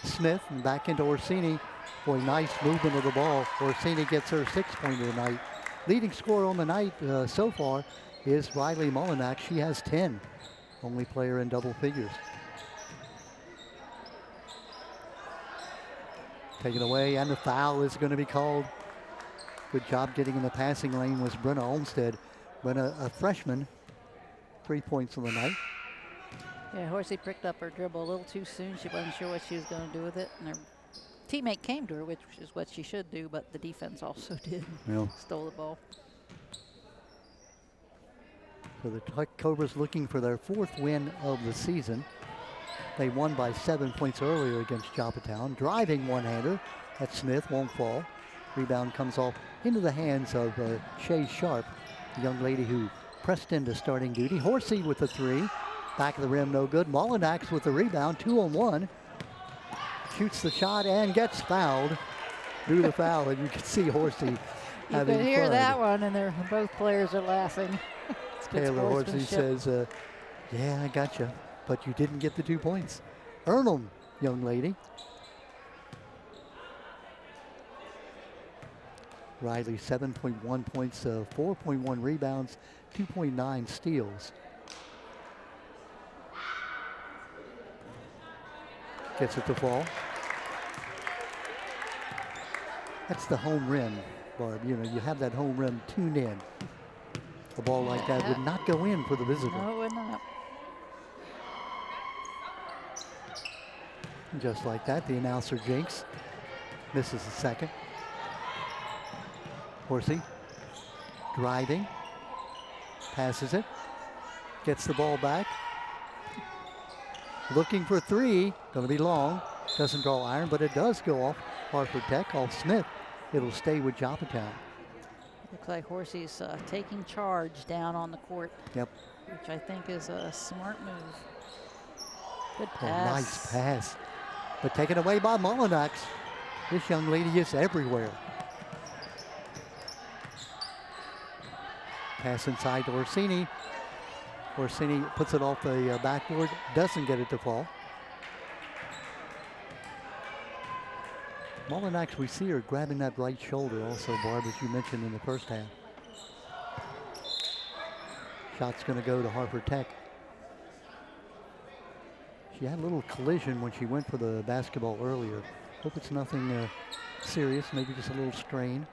Smith and back into Orsini. Boy, nice movement of the ball. Orsini gets her 6-pointer tonight. Leading scorer on the night so far is Riley Mullinax. She has 10. Only player in double figures. Taken away, and the foul is going to be called. Good job getting in the passing lane was Brenna Olmstead. Brenna, a freshman, 3 points on the night. Yeah, Horsey picked up her dribble a little too soon. She wasn't sure what she was going to do with it. And her teammate came to her, which is what she should do, but the defense also did. Yeah. Stole the ball. So the Tech Cobras looking for their 4th win of the season. They won by 7 points earlier against Joppatowne. Driving one-hander at Smith, won't fall. Rebound comes off into the hands of Shay Sharp, the young lady who pressed into starting duty. Horsey with the three. Back of the rim, no good. Molinax with the rebound, 2-on-1. Shoots the shot and gets fouled. Drew the foul, and you can see Horsey having You could hear fun. that one, and both players are laughing. It's good Taylor Horsey sportsmanship. says, yeah, I got you, but you didn't get the 2 points. Earn them, young lady. Riley, 7.1 points, 4.1 rebounds, 2.9 steals. Gets it to fall. That's the home rim, Barb. You know, you have that home rim tuned in. A ball like that would not go in for the visitor. No, it would not. Just like that, the announcer jinx. Misses the second. Horsey driving, passes it, gets the ball back. Looking for three, going to be long. Doesn't draw iron, but it does go off Harford Tech, off Smith. It'll stay with Joppatowne. Looks like Horsey's taking charge down on the court. Yep. Which I think is a smart move. Good Oh, pass. nice pass. But taken away by Molinax. This young lady is everywhere. Pass inside to Orsini. Orsini puts it off the backboard, doesn't get it to fall. Molinax, we see her grabbing that right shoulder also, Barb, as you mentioned in the first half. Shot's going to go to Harford Tech. She had a little collision when she went for the basketball earlier. Hope it's nothing serious, maybe just a little strain.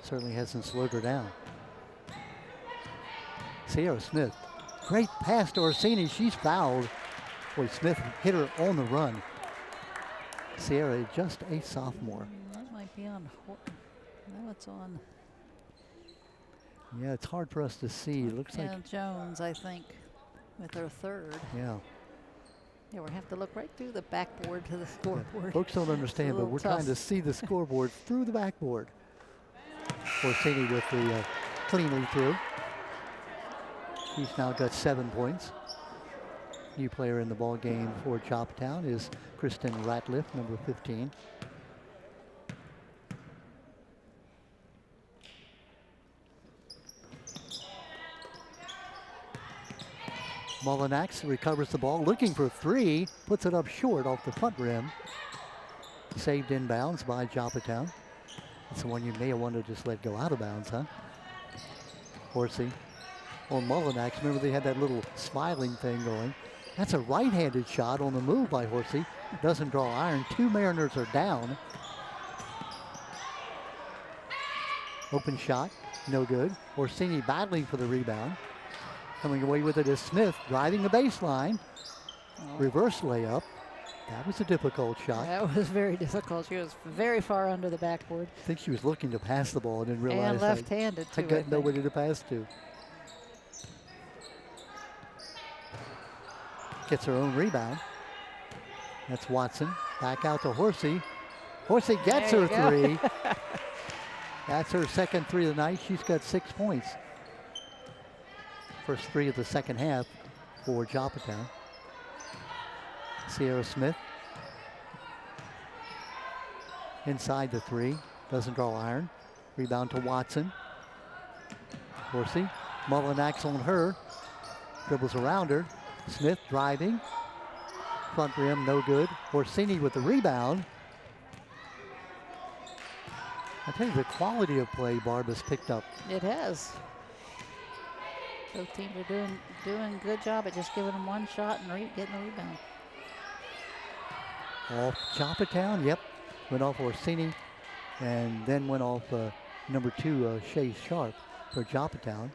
Certainly hasn't slowed her down. Sierra Smith, great pass to Orsini. She's fouled. Boy, Smith hit her on the run. Sierra, just a sophomore. That might be on. No, it's on. Yeah, it's hard for us to see. It looks like Jones, I think, with her third. Yeah. Yeah, we have to look right through the backboard to the scoreboard. Folks don't understand, but little we're tough. trying to see the scoreboard through the backboard. Orsini with the cleanly through. He's now got 7 points. New player in the ball game for Joppatowne is Kristen Ratliff, number 15. Molinax recovers the ball, looking for three, puts it up short off the front rim. Saved inbounds by Joppatowne. That's the one you may have wanted to just let go out of bounds, huh? Horsey on Molinax. Remember they had that little smiling thing going. That's a right-handed shot on the move by Horsey. Doesn't draw iron. 2 Mariners are down. Open shot, no good. Orsini battling for the rebound. Coming away with it is Smith, driving the baseline. Reverse layup. That was a difficult shot. That was very difficult. She was very far under the backboard. I think she was looking to pass the ball and didn't realize And left-handed, I too, I got think. nobody to pass to. Gets her own rebound. That's Watson. Back out to Horsey. Horsey gets There her you three. That's her second three of the night. She's got 6 points. First three of the second half for Joppatowne. Sierra Smith. Inside the three. Doesn't draw iron. Rebound to Watson. Horsey. Molinax on her. Dribbles around her. Smith driving. Front rim, no good. Orsini with the rebound. I tell you, the quality of play Barb has picked up. It has. Both teams are doing a good job at just giving them one shot and getting the rebound. Off Joppatowne, yep. Went off Orsini and then went off number 2, Shay Sharp for Joppatowne.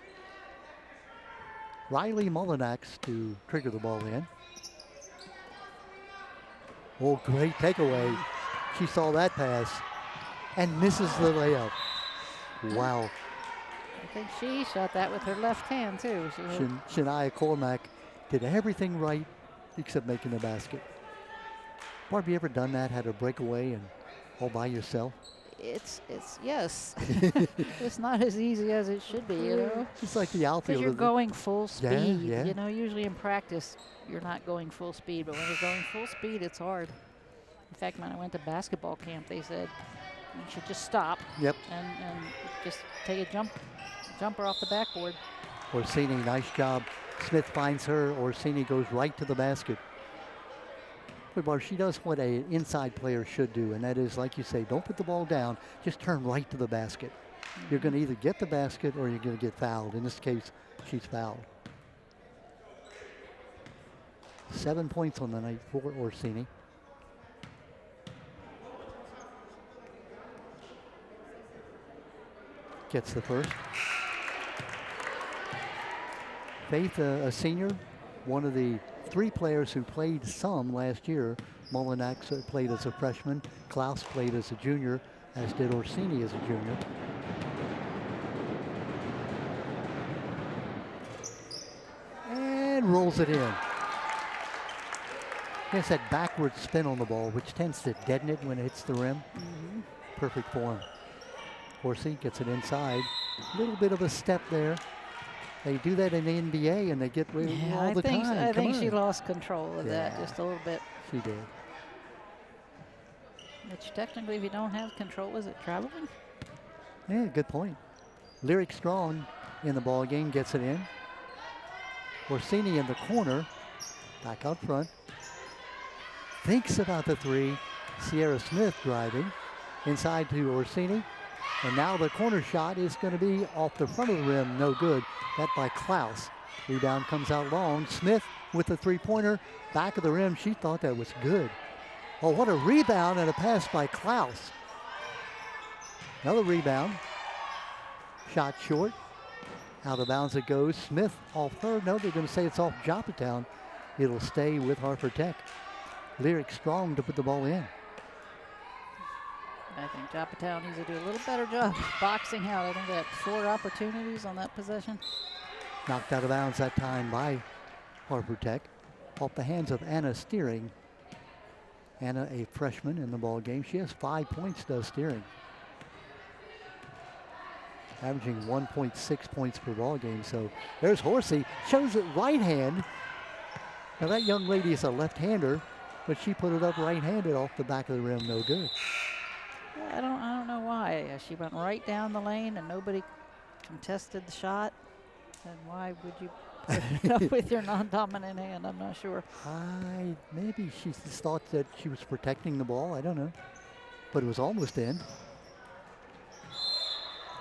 Riley Molinax to trigger the ball in. Oh, great takeaway. She saw that pass and misses the layup. Wow. I think she shot that with her left hand, too. Shania Cormack did everything right except making the basket. Barb, you ever done that? Had a breakaway and all by yourself. It's yes. It's not as easy as it should be, you know. It's like the Because outfielder. you're going full speed. yeah. You know, usually in practice, you're not going full speed, but when you're going full speed, it's hard. In fact, when I went to basketball camp, they said you should just stop Yep. and just take a jumper off the backboard. Orsini, nice job. Smith finds her. Orsini goes right to the basket. But Barb, she does what an inside player should do, and that is, like you say, don't put the ball down. Just turn right to the basket. You're going to either get the basket or you're going to get fouled. In this case, she's fouled. 7 points on the night for Orsini. Gets the first. Faith, a senior, one of the 3 players who played some last year. Molinak played as a freshman. Klaus played as a junior, as did Orsini as a junior. And rolls it in. Gets that backward spin on the ball, which tends to deaden it when it hits the rim. Perfect form. Horsey gets it inside. A little bit of a step there. They do that in the NBA, and they get rid of it all the time. I think she lost control of that just a little bit. She did. Which technically, if you don't have control, is it traveling? Yeah, good point. Lyric Strong in the ball game gets it in. Orsini in the corner, back out front. Thinks about the 3. Sierra Smith driving inside to Orsini. And now the corner shot is going to be off the front of the rim, no good. That by Klaus. Rebound comes out long. Smith with the 3-pointer, back of the rim. She thought that was good. Oh, what a rebound and a pass by Klaus. Another rebound. Shot short. Out of bounds it goes. Smith off her. No, they're going to say it's off Joppatowne. It'll stay with Harford Tech. Lyric Strong to put the ball in. I think Joppatowne needs to do a little better job boxing out. I think they had 4 opportunities on that possession. Knocked out of bounds that time by Harford Tech. Off the hands of Anna Steering. Anna, a freshman in the ball game. She has 5 points, does Steering. Averaging 1.6 points per ball game. So there's Horsey. Shows it right hand. Now that young lady is a left-hander, but she put it up right-handed off the back of the rim. No good. I don't know why. She went right down the lane and nobody contested the shot. And why would you put it up with your non-dominant hand? I'm not sure. Maybe she just thought that she was protecting the ball. I don't know. But it was almost in.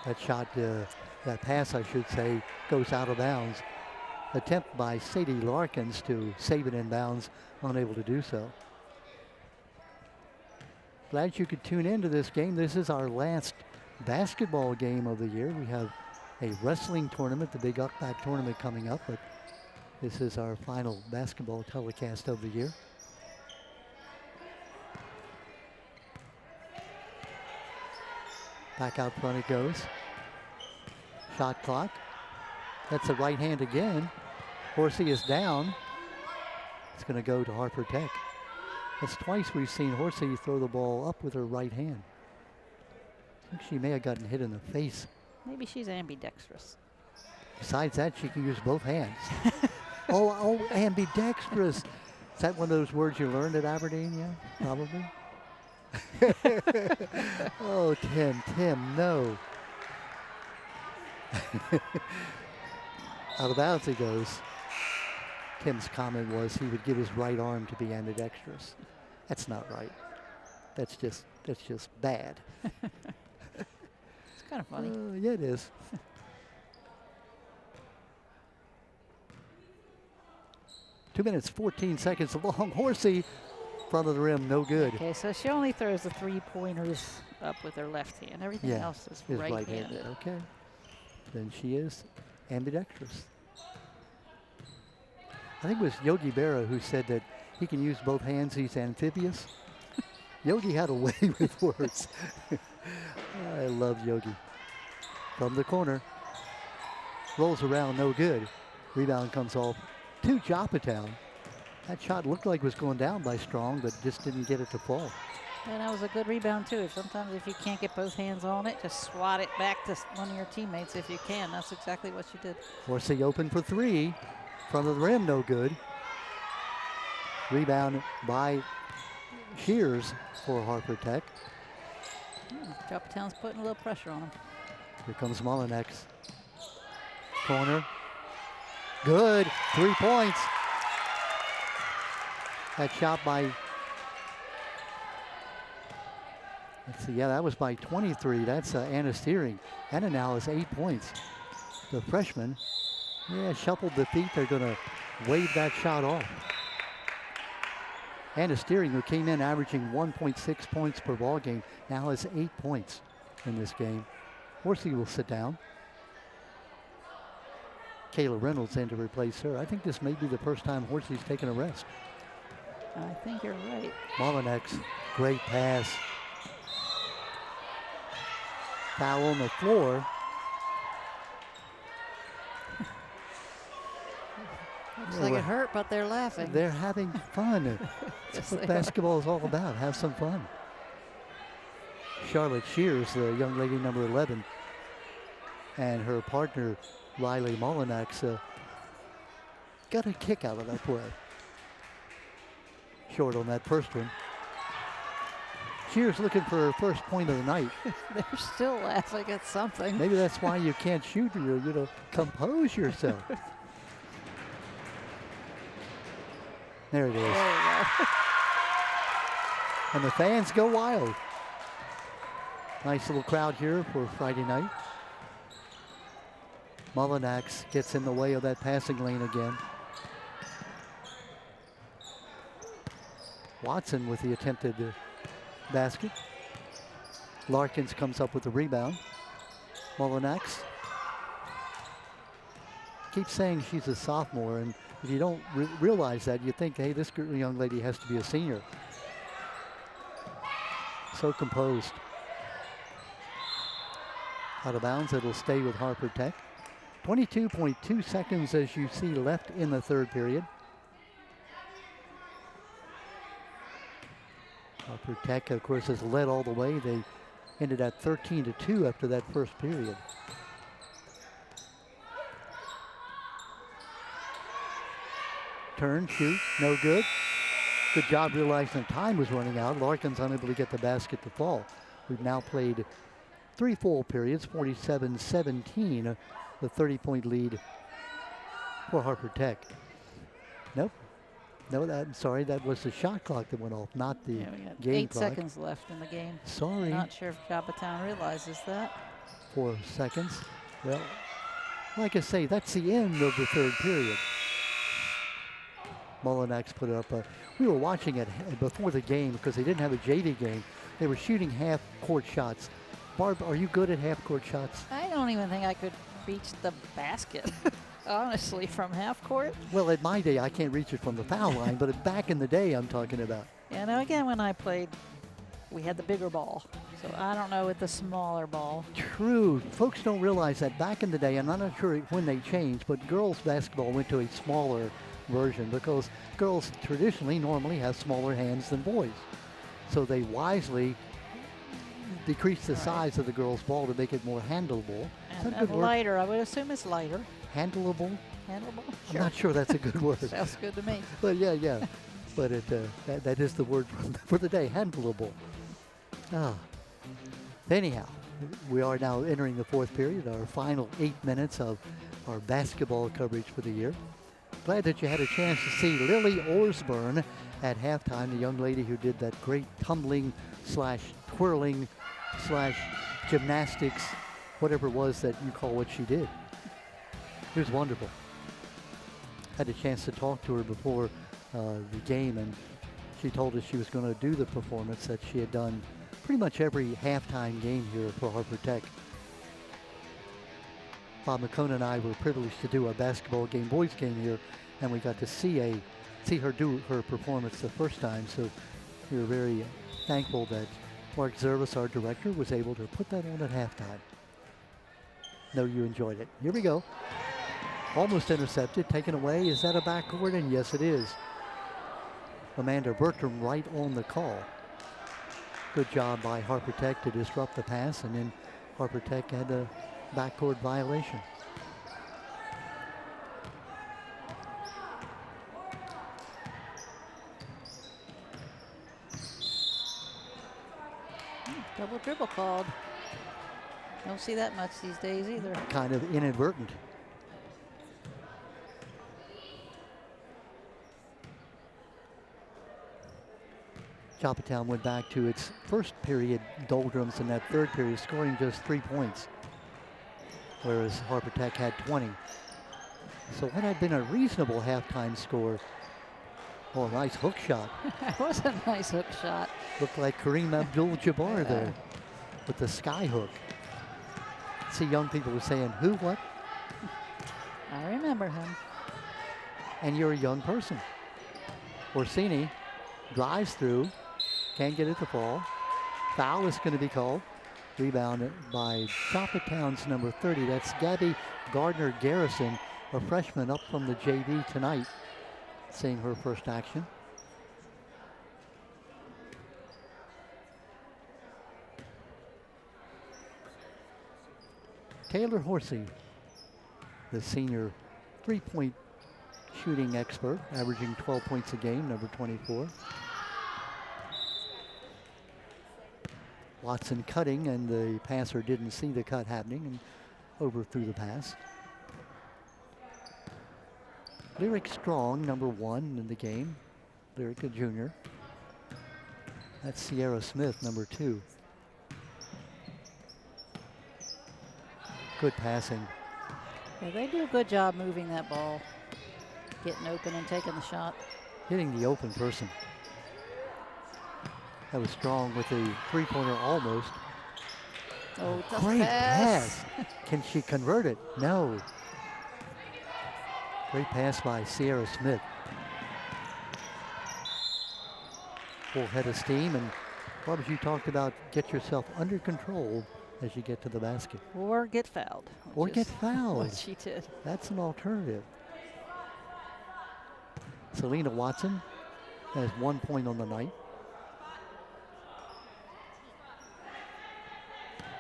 That shot, that pass, I should say, goes out of bounds. Attempt by Sadie Larkins to save it in bounds, unable to do so. Glad you could tune into this game. This is our last basketball game of the year. We have a wrestling tournament, the Big Upback tournament coming up, but this is our final basketball telecast of the year. Back out front it goes. Shot clock. That's a right hand again. Horsey is down. It's going to go to Harford Tech. That's twice we've seen Horsey throw the ball up with her right hand. I think she may have gotten hit in the face. Maybe she's ambidextrous. Besides that, she can use both hands. oh, ambidextrous. Is that one of those words you learned at Aberdeen? Yeah, probably. Oh, Tim, no. Out of bounds he goes. Tim's comment was he would give his right arm to be ambidextrous. That's not right. That's just bad. It's kind of funny. Yeah, it is. Two minutes, 14 seconds long. Horsey, front of the rim, no good. Okay, so she only throws the 3-pointers up with her left hand. Everything else is right-handed. Okay. Then she is ambidextrous. I think it was Yogi Berra who said that he can use both hands. He's amphibious. Yogi had a way with words. I love Yogi. From the corner. Rolls around, no good. Rebound comes off to Joppatowne. That shot looked like it was going down by Strong, but just didn't get it to fall. And that was a good rebound too. Sometimes if you can't get both hands on it, just swat it back to one of your teammates if you can. That's exactly what she did. Horsey open for three. Front of the rim, no good. Rebound by Shears for Harford Tech. Joppatowne's putting a little pressure on him. Here comes Mullinex. Corner. Good. 3 points. That shot by, let's see, yeah, that was by 23. That's Anna Steering. Anna now has 8 points. The freshman, yeah, shuffled the feet. They're going to wave that shot off. Anna Steering, who came in averaging 1.6 points per ball game, now has 8 points in this game. Horsey will sit down. Kayla Reynolds in to replace her. I think this may be the first time Horsey's taken a rest. I think you're right. Mullinex, great pass. Foul on the floor. Looks like it hurt, but they're laughing. They're having fun. Yes, That's what they basketball is all about. Have some fun. Charlotte Shears, the young lady number 11, and her partner, Riley Mullinex, got a kick out of that play. Short on that first one. Shears looking for her first point of the night. They're still laughing at something. Maybe that's why you can't shoot. You know, compose yourself. There it is. There you go. And the fans go wild. Nice little crowd here for Friday night. Mullinex gets in the way of that passing lane again. Watson with the attempted basket. Larkins comes up with the rebound. Mullinex keeps saying she's a sophomore, and if you don't realize that, you think, hey, this young lady has to be a senior. So composed. Out of bounds, it'll stay with Harford Tech. 22.2 seconds as you see left in the third period. Harford Tech, of course, has led all the way. They ended at 13-2 after that first period. Turn, shoot, no good. Good job realizing the time was running out. Larkins unable to get the basket to fall. We've now played 3 full periods, 47-17, the 30-point lead for Harford Tech. Nope. No, I'm sorry, that was the shot clock that went off, not the Yeah, we got game 8 clock. seconds left in the game. Sorry. Not sure if Joppatowne realizes that. 4 seconds. Well, like I say, that's the end of the third period. Mullinex put it up. We were watching it before the game because they didn't have a JV game. They were shooting half-court shots. Barb, are you good at half-court shots? I don't even think I could reach the basket, honestly, from half court. Well, at my day, I can't reach it from the foul line, but back in the day, I'm talking about. Yeah, now again, when I played, we had the bigger ball. So I don't know with the smaller ball. True. Folks don't realize that back in the day, and I'm not sure when they changed, but girls basketball went to a smaller version because girls traditionally normally have smaller hands than boys. So they wisely decreased the size of the girls' ball to make it more handleable. Is that a And good word? lighter, I would assume it's lighter. Handleable? Handleable? I'm not sure that's a good word. Sounds good to me. But yeah. But it that is the word for the day, handleable. Anyhow, we are now entering the fourth period, our final 8 minutes of our basketball coverage for the year. Glad that you had a chance to see Lily Orsburn at halftime, the young lady who did that great tumbling / twirling / gymnastics, whatever it was that you call what she did. It was wonderful. Had a chance to talk to her before the game, and she told us she was going to do the performance that she had done pretty much every halftime game here for Harford Tech. Bob McCone and I were privileged to do a basketball game, boys game here, and we got to see her do her performance the first time. So we were very thankful that Mark Zervis, our director, was able to put that on at halftime. Know you enjoyed it. Here we go. Almost intercepted, taken away. Is that a backcourt? And yes, it is. Amanda Bertram right on the call. Good job by Harper Tech to disrupt the pass, and then Harper Tech had a backcourt violation. Double dribble called. Don't see that much these days either. Kind of inadvertent. Joppatowne went back to its first period doldrums in that third period, scoring just 3 points, whereas Harper Tech had 20. So what had been a reasonable halftime score. Oh, a nice hook shot. That was a nice hook shot. Looked like Kareem Abdul-Jabbar there with the sky hook. See, young people were saying, who, what? I remember him. And you're a young person. Orsini drives through, can't get it to fall. Foul is going to be called. Rebounded by Joppatowne's number 30. That's Gabby Gardner-Garrison, a freshman up from the JV tonight, seeing her first action. Taylor Horsey, the senior three-point shooting expert, averaging 12 points a game, number 24. Watson cutting, and the passer didn't see the cut happening and overthrew the pass. Lyric Strong, number 1 in the game. Lyric, a junior. That's Sierra Smith, number 2. Good passing. Yeah, they do a good job moving that ball, getting open and taking the shot. Hitting the open person. That was Strong with a three-pointer almost. Oh, tough great pass. Can she convert it? No. Great pass by Sierra Smith. Full head of steam, and Barbara, you talked about get yourself under control as you get to the basket. Or get fouled. Or get fouled. What she did. That's an alternative. Selena Watson has 1 point on the night.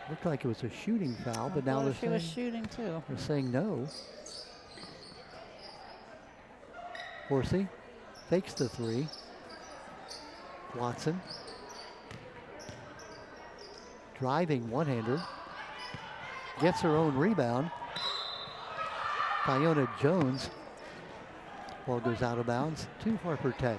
Looked like it was a shooting foul, but now she was shooting too. They're saying no. Horsey fakes the three. Watson driving one-hander. Gets her own rebound. Fiona Jones. Ball goes out of bounds to Harper Tech.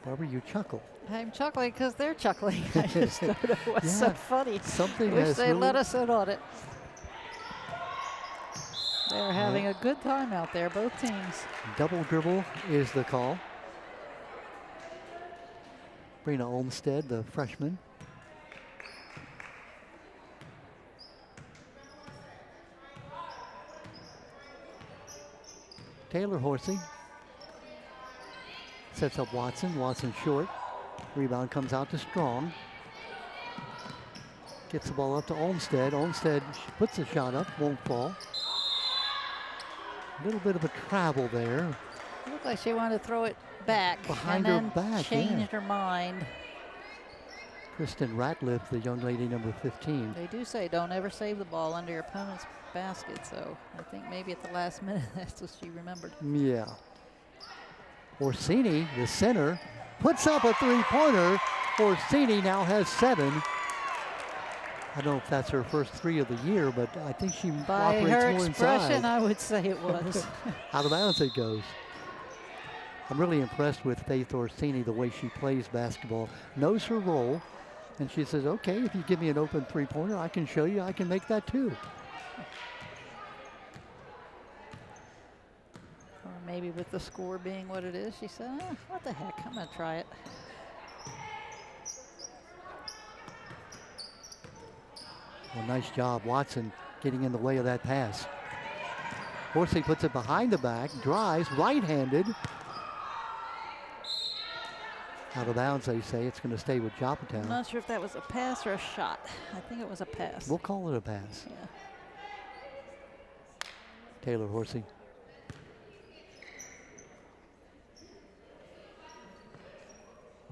Barbara, you chuckle. I'm chuckling because they're chuckling. I just don't know what's so funny. Something Wish has they really let us in on it. They're having a good time out there, both teams. Double dribble is the call. Brina Olmstead, the freshman. Taylor Horsey sets up Watson. Watson short. Rebound comes out to Strong. Gets the ball up to Olmstead. Olmstead puts the shot up, won't fall. A little bit of a travel there. Looked like she wanted to throw it back Behind and her then back, changed her mind. Kristen Ratliff, the young lady, number 15. They do say don't ever save the ball under your opponent's basket, so I think maybe at the last minute that's what she remembered. Yeah. Orsini, the center, puts up a three-pointer. Orsini now has 7. I don't know if that's her first 3 of the year, but I think she By operates her more expression, inside. I would say it was. Out of bounds it goes. I'm really impressed with Faith Orsini, the way she plays basketball. Knows her role, and she says, okay, if you give me an open three-pointer, I can show you I can make that too. Or maybe with the score being what it is, she said, what the heck, I'm going to try it. Well, nice job, Watson, getting in the way of that pass. Horsey puts it behind the back, drives, right-handed. Out of bounds, they say. It's going to stay with Joppatowne. I'm not sure if that was a pass or a shot. I think it was a pass. We'll call it a pass. Yeah. Taylor Horsey.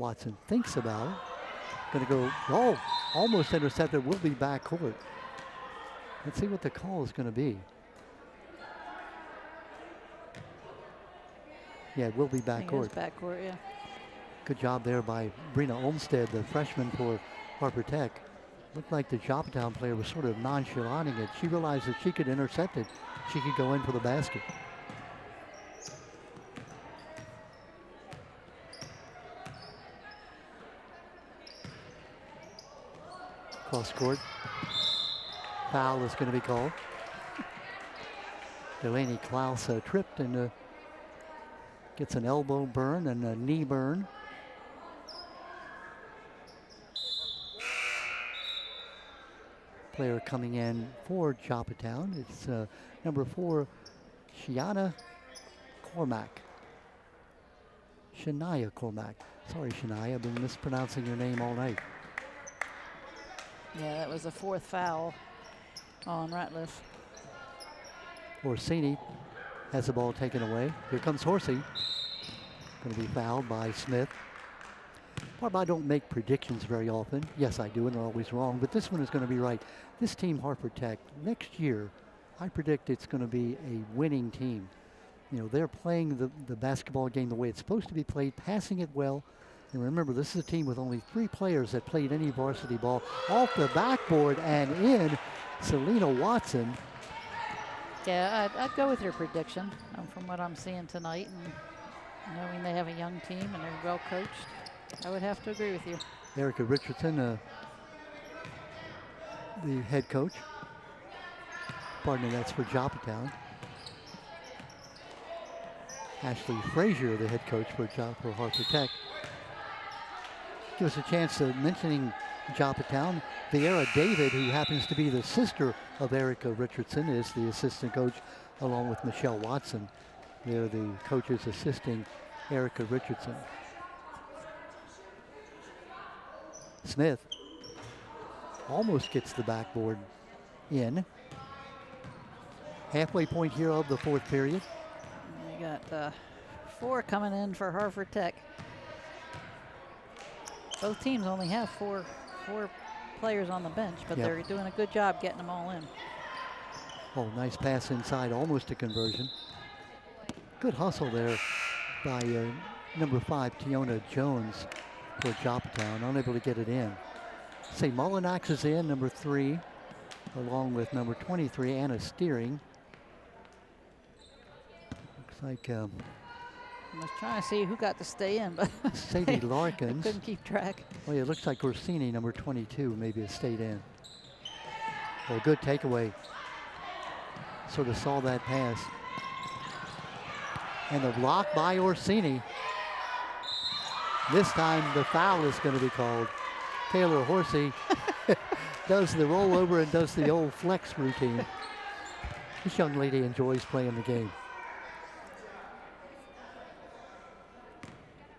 Watson thinks about it. Going to go, oh, almost intercepted, will be backcourt. Let's see what the call is going to be. Yeah, it will be backcourt. Backcourt, yeah. Good job there by Brina Olmsted, the freshman for Harper Tech. Looked like the Joppatowne player was sort of nonchalanting it. She realized that she could intercept it. She could go in for the basket. Cross court. Foul is going to be called. Delaney Klaus tripped and gets an elbow burn and a knee burn. Player coming in for Joppatowne. It's number 4, Shiana Cormack. Shania Cormack. Sorry, Shania, I've been mispronouncing your name all night. Yeah, that was the 4th foul on Ratliff. Orsini has the ball taken away. Here comes Horsey. Going to be fouled by Smith. Barb, I don't make predictions very often. Yes, I do, and they're always wrong, but this one is going to be right. This team, Harford Tech, next year, I predict it's going to be a winning team. You know, they're playing the basketball game the way it's supposed to be played, passing it well. And remember, this is a team with only 3 players that played any varsity ball. Off the backboard and in, Selena Watson. Yeah, I'd go with your prediction from what I'm seeing tonight, and knowing they have a young team and they're well coached. I would have to agree with you. Erica Richardson, the head coach. Pardon me, that's for Joppatowne. Ashley Frazier, the head coach for Harford Tech. Give us a chance of mentioning Joppatowne. Vieira David, who happens to be the sister of Erica Richardson, is the assistant coach along with Michelle Watson. They're the coaches assisting Erica Richardson. Smith almost gets the backboard in. Halfway point here of the 4th period. We got 4 coming in for Harford Tech. Both teams only have four players on the bench, but they're doing a good job getting them all in. Oh, nice pass inside, almost a conversion. Good hustle there by number 5, Tiona Jones for Joppatowne, unable to get it in. St. Mullinax is in, number 3, along with number 23, Anna Steering. Looks like I was trying to see who got to stay in, but Sadie Larkins. I couldn't keep track. Oh, yeah, it looks like Orsini, number 22, maybe has stayed in. Oh, good takeaway. Sort of saw that pass. And the block by Orsini. This time the foul is going to be called. Taylor Horsey does the rollover and does the old flex routine. This young lady enjoys playing the game.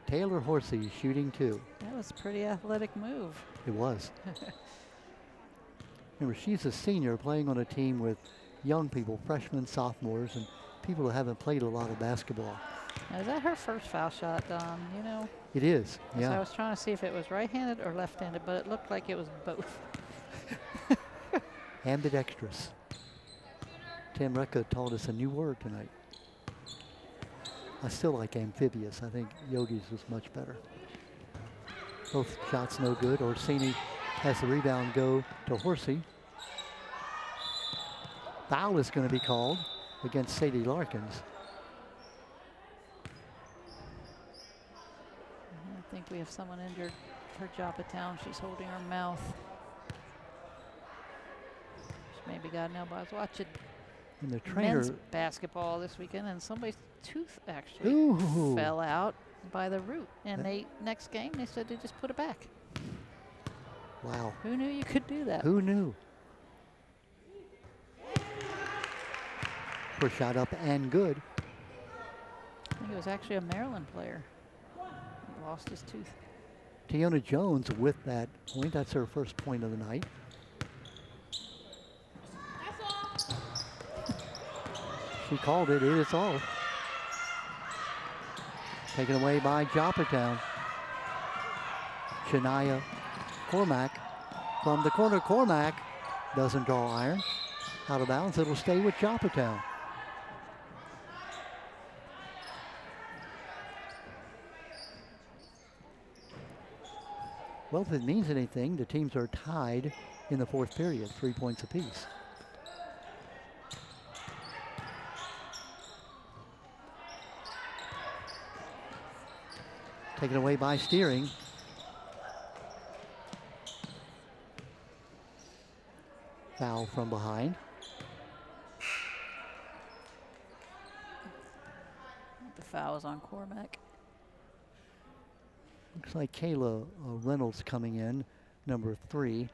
Taylor Horsey shooting 2. That was a pretty athletic move. It was. Remember, she's a senior playing on a team with young people, freshmen, sophomores, and people who haven't played a lot of basketball. Now, is that her first foul shot, Don? You know? It is, yeah. So I was trying to see if it was right-handed or left-handed, but it looked like it was both. Ambidextrous. Tim Recca taught us a new word tonight. I still like amphibious. I think Yogi's was much better. Both shots no good. Orsini has the rebound go to Horsey. Foul is going to be called against Sadie Larkins. I think we have someone injured for Joppatowne. She's holding her mouth. She maybe got an elbow. I was watching And the trainer, men's basketball this weekend, and somebody's tooth actually fell out by the root. And they next game they said they just put it back. wow. Who knew you could do that? Who knew? First shot up and good. I think it was actually a Maryland player. He lost his tooth. Tiona Jones with that point. That's her first point of the night. She called it. It is off. Taken away by Joppatowne. Shania Cormack. From the corner, Cormack doesn't draw iron. Out of bounds, it'll stay with Joppatowne. Well, if it means anything, the teams are tied in the fourth period, 3 points apiece. Taken away by Steering. Foul from behind. The foul is on Cormack. Looks like Kayla Reynolds coming in, number 3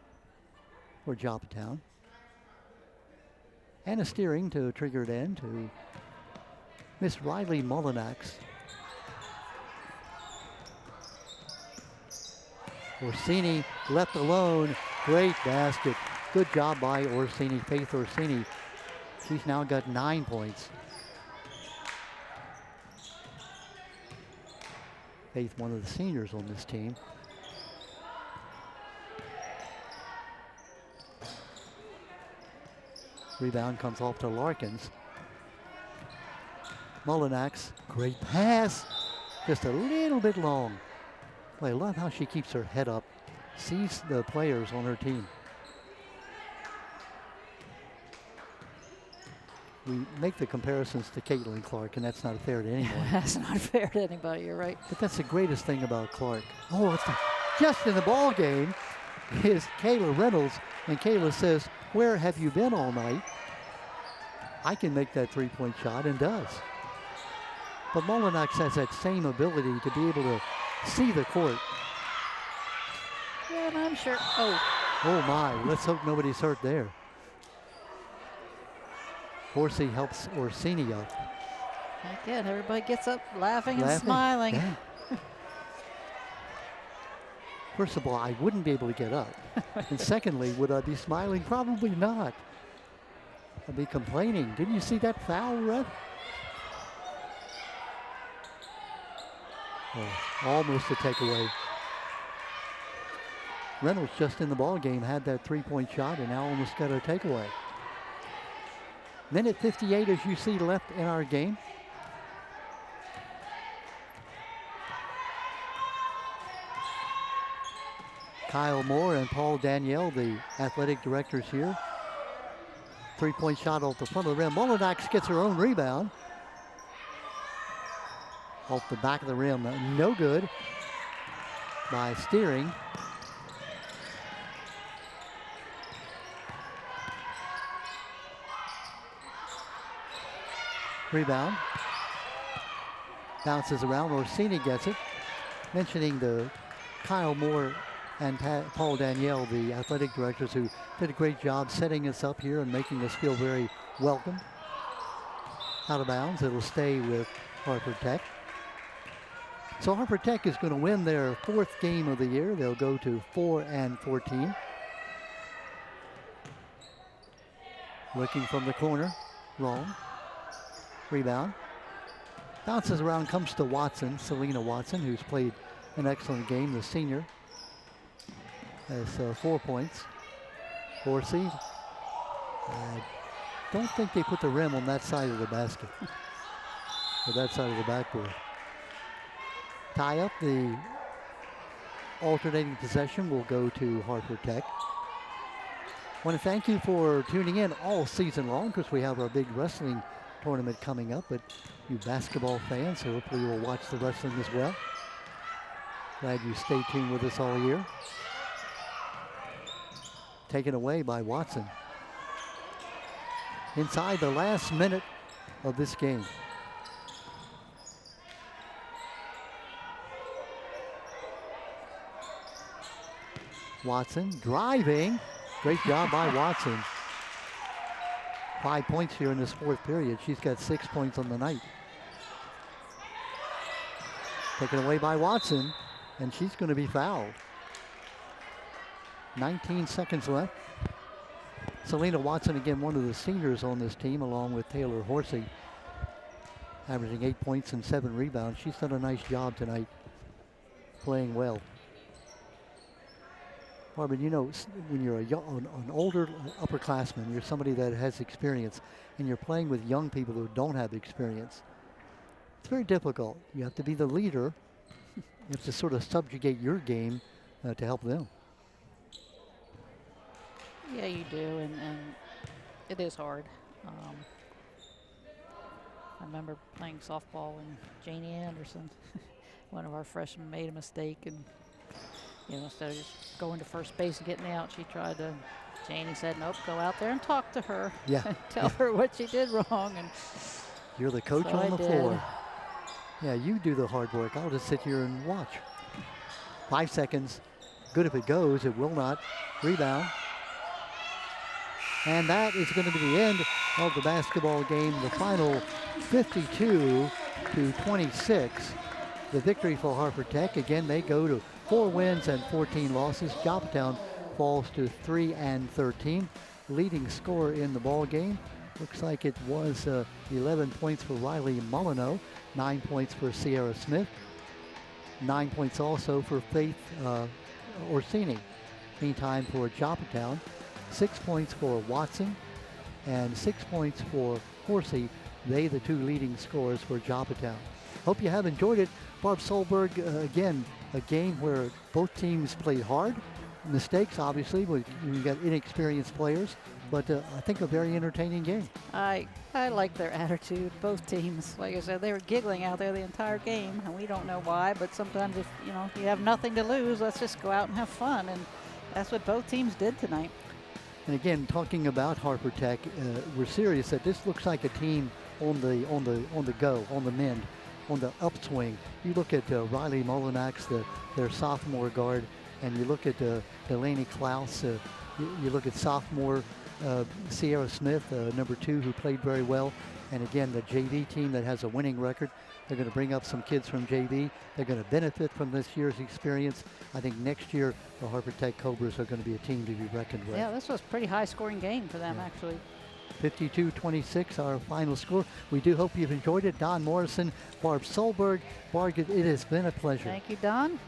for Joppatowne. And a Steering to trigger it in to Miss Riley Mullinax. Orsini left alone. Great basket. Good job by Orsini, Faith Orsini. She's now got 9 points. Faith, one of the seniors on this team. Rebound comes off to Larkins. Mullinax, great pass. Just a little bit long. I love how she keeps her head up, sees the players on her team. We make the comparisons to Caitlin Clark, and that's not fair to anyone. That's not fair to anybody, you're right. But that's the greatest thing about Clark. Oh, it's just in the ball game is Kayla Reynolds, and Kayla says, "Where have you been all night?" I can make that three-point shot, and does. But Mullinax has that same ability to be able to see the court. Yeah, and I'm sure. Oh. Oh my, let's hope nobody's hurt there. Horsey helps Orsini up. Again, everybody gets up laughing and smiling. Yeah. First of all, I wouldn't be able to get up. And secondly, would I be smiling? Probably not. I'd be complaining. Didn't you see that foul, Ref? Oh, almost a takeaway. Reynolds just in the ball game had that three-point shot and now almost got a takeaway. Minute 58 as you see left in our game. Kyle Moore and Paul Danielle, the athletic directors here. Three-point shot off the front of the rim. Mullinax gets her own rebound. Off the back of the rim, no good by Steering. Rebound. Bounces around, Orsini gets it. Mentioning the Kyle Moore and Paul Danielle, the athletic directors, who did a great job setting us up here and making us feel very welcome. Out of bounds, it'll stay with Harford Tech. So Harford Tech is going to win their fourth game of the year. They'll go to 4-14. Looking from the corner, wrong. Rebound. Bounces around, comes to Watson, Selena Watson, who's played an excellent game, the senior. Has 4 points. Horsey. I don't think they put the rim on that side of the basket. Or that side of the backboard. Tie up, the alternating possession will go to Harford Tech. I want to thank you for tuning in all season long, because we have our big wrestling tournament coming up, but you basketball fans, so hopefully you will watch the wrestling as well. Glad you stay tuned with us all year. Taken away by Watson. Inside the last minute of this game. Watson driving. Great job by Watson. 5 points here in this fourth period. She's got 6 points on the night. Taken away by Watson, and she's going to be fouled. 19 seconds left. Selena Watson, again, one of the seniors on this team, along with Taylor Horsey, averaging 8 points and 7 rebounds. She's done a nice job tonight, playing well. Marvin, you know, when you're an older upperclassman, you're somebody that has experience, and you're playing with young people who don't have experience. It's very difficult. You have to be the leader. You have to sort of subjugate your game to help them. Yeah, you do, and it is hard. I remember playing softball and Janie Anderson, one of our freshmen, made a mistake, and instead of just going to first base and getting out, she tried to. Janie said, "Nope, go out there and talk to her. Yeah. And tell her what she did wrong." And you're the coach so on the did. floor. Yeah, you do the hard work. I'll just sit here and watch. 5 seconds. Good if it goes. It will not. Rebound. And that is going to be the end of the basketball game. The final 52-26. The victory for Harford Tech. Again, they go to 4 wins and 14 losses. Joppatowne falls to 3-13. Leading scorer in the ball game. Looks like it was 11 points for Riley Molyneux, 9 points for Sierra Smith, 9 points also for Faith Orsini. Meantime, for Joppatowne, 6 points for Watson and 6 points for Horsey. They the 2 leading scorers for Joppatowne. Hope you have enjoyed it. Barb Solberg, again, a game where both teams played hard. Mistakes, obviously, but you got inexperienced players, but I think a very entertaining game. I like their attitude, both teams. Like I said, they were giggling out there the entire game, and we don't know why, but sometimes if you have nothing to lose, let's just go out and have fun, and that's what both teams did tonight. And again, talking about Harford Tech, we're serious that this looks like a team on the go, on the mend, on the upswing. You look at Riley Molinax, their sophomore guard, and you look at Delaney Klaus. You look at sophomore Sierra Smith, number 2, who played very well. And again, the JV team that has a winning record. They're going to bring up some kids from JV. They're going to benefit from this year's experience. I think next year the Harford Tech Cobras are going to be a team to be reckoned with. Yeah, this was a pretty high-scoring game for them, actually. 52-26, our final score. We do hope you've enjoyed it. Don Morrison, Barb Solberg. Barb, it has been a pleasure. Thank you, Don.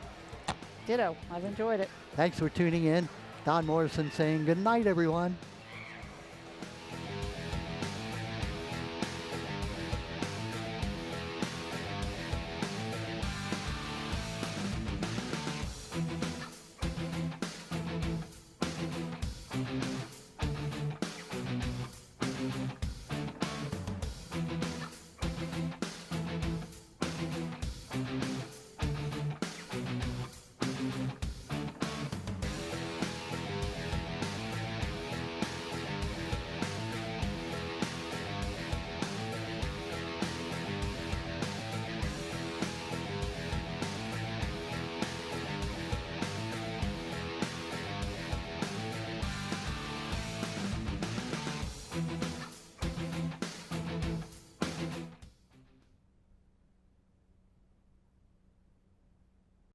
Ditto. I've enjoyed it. Thanks for tuning in. Don Morrison saying good night, everyone.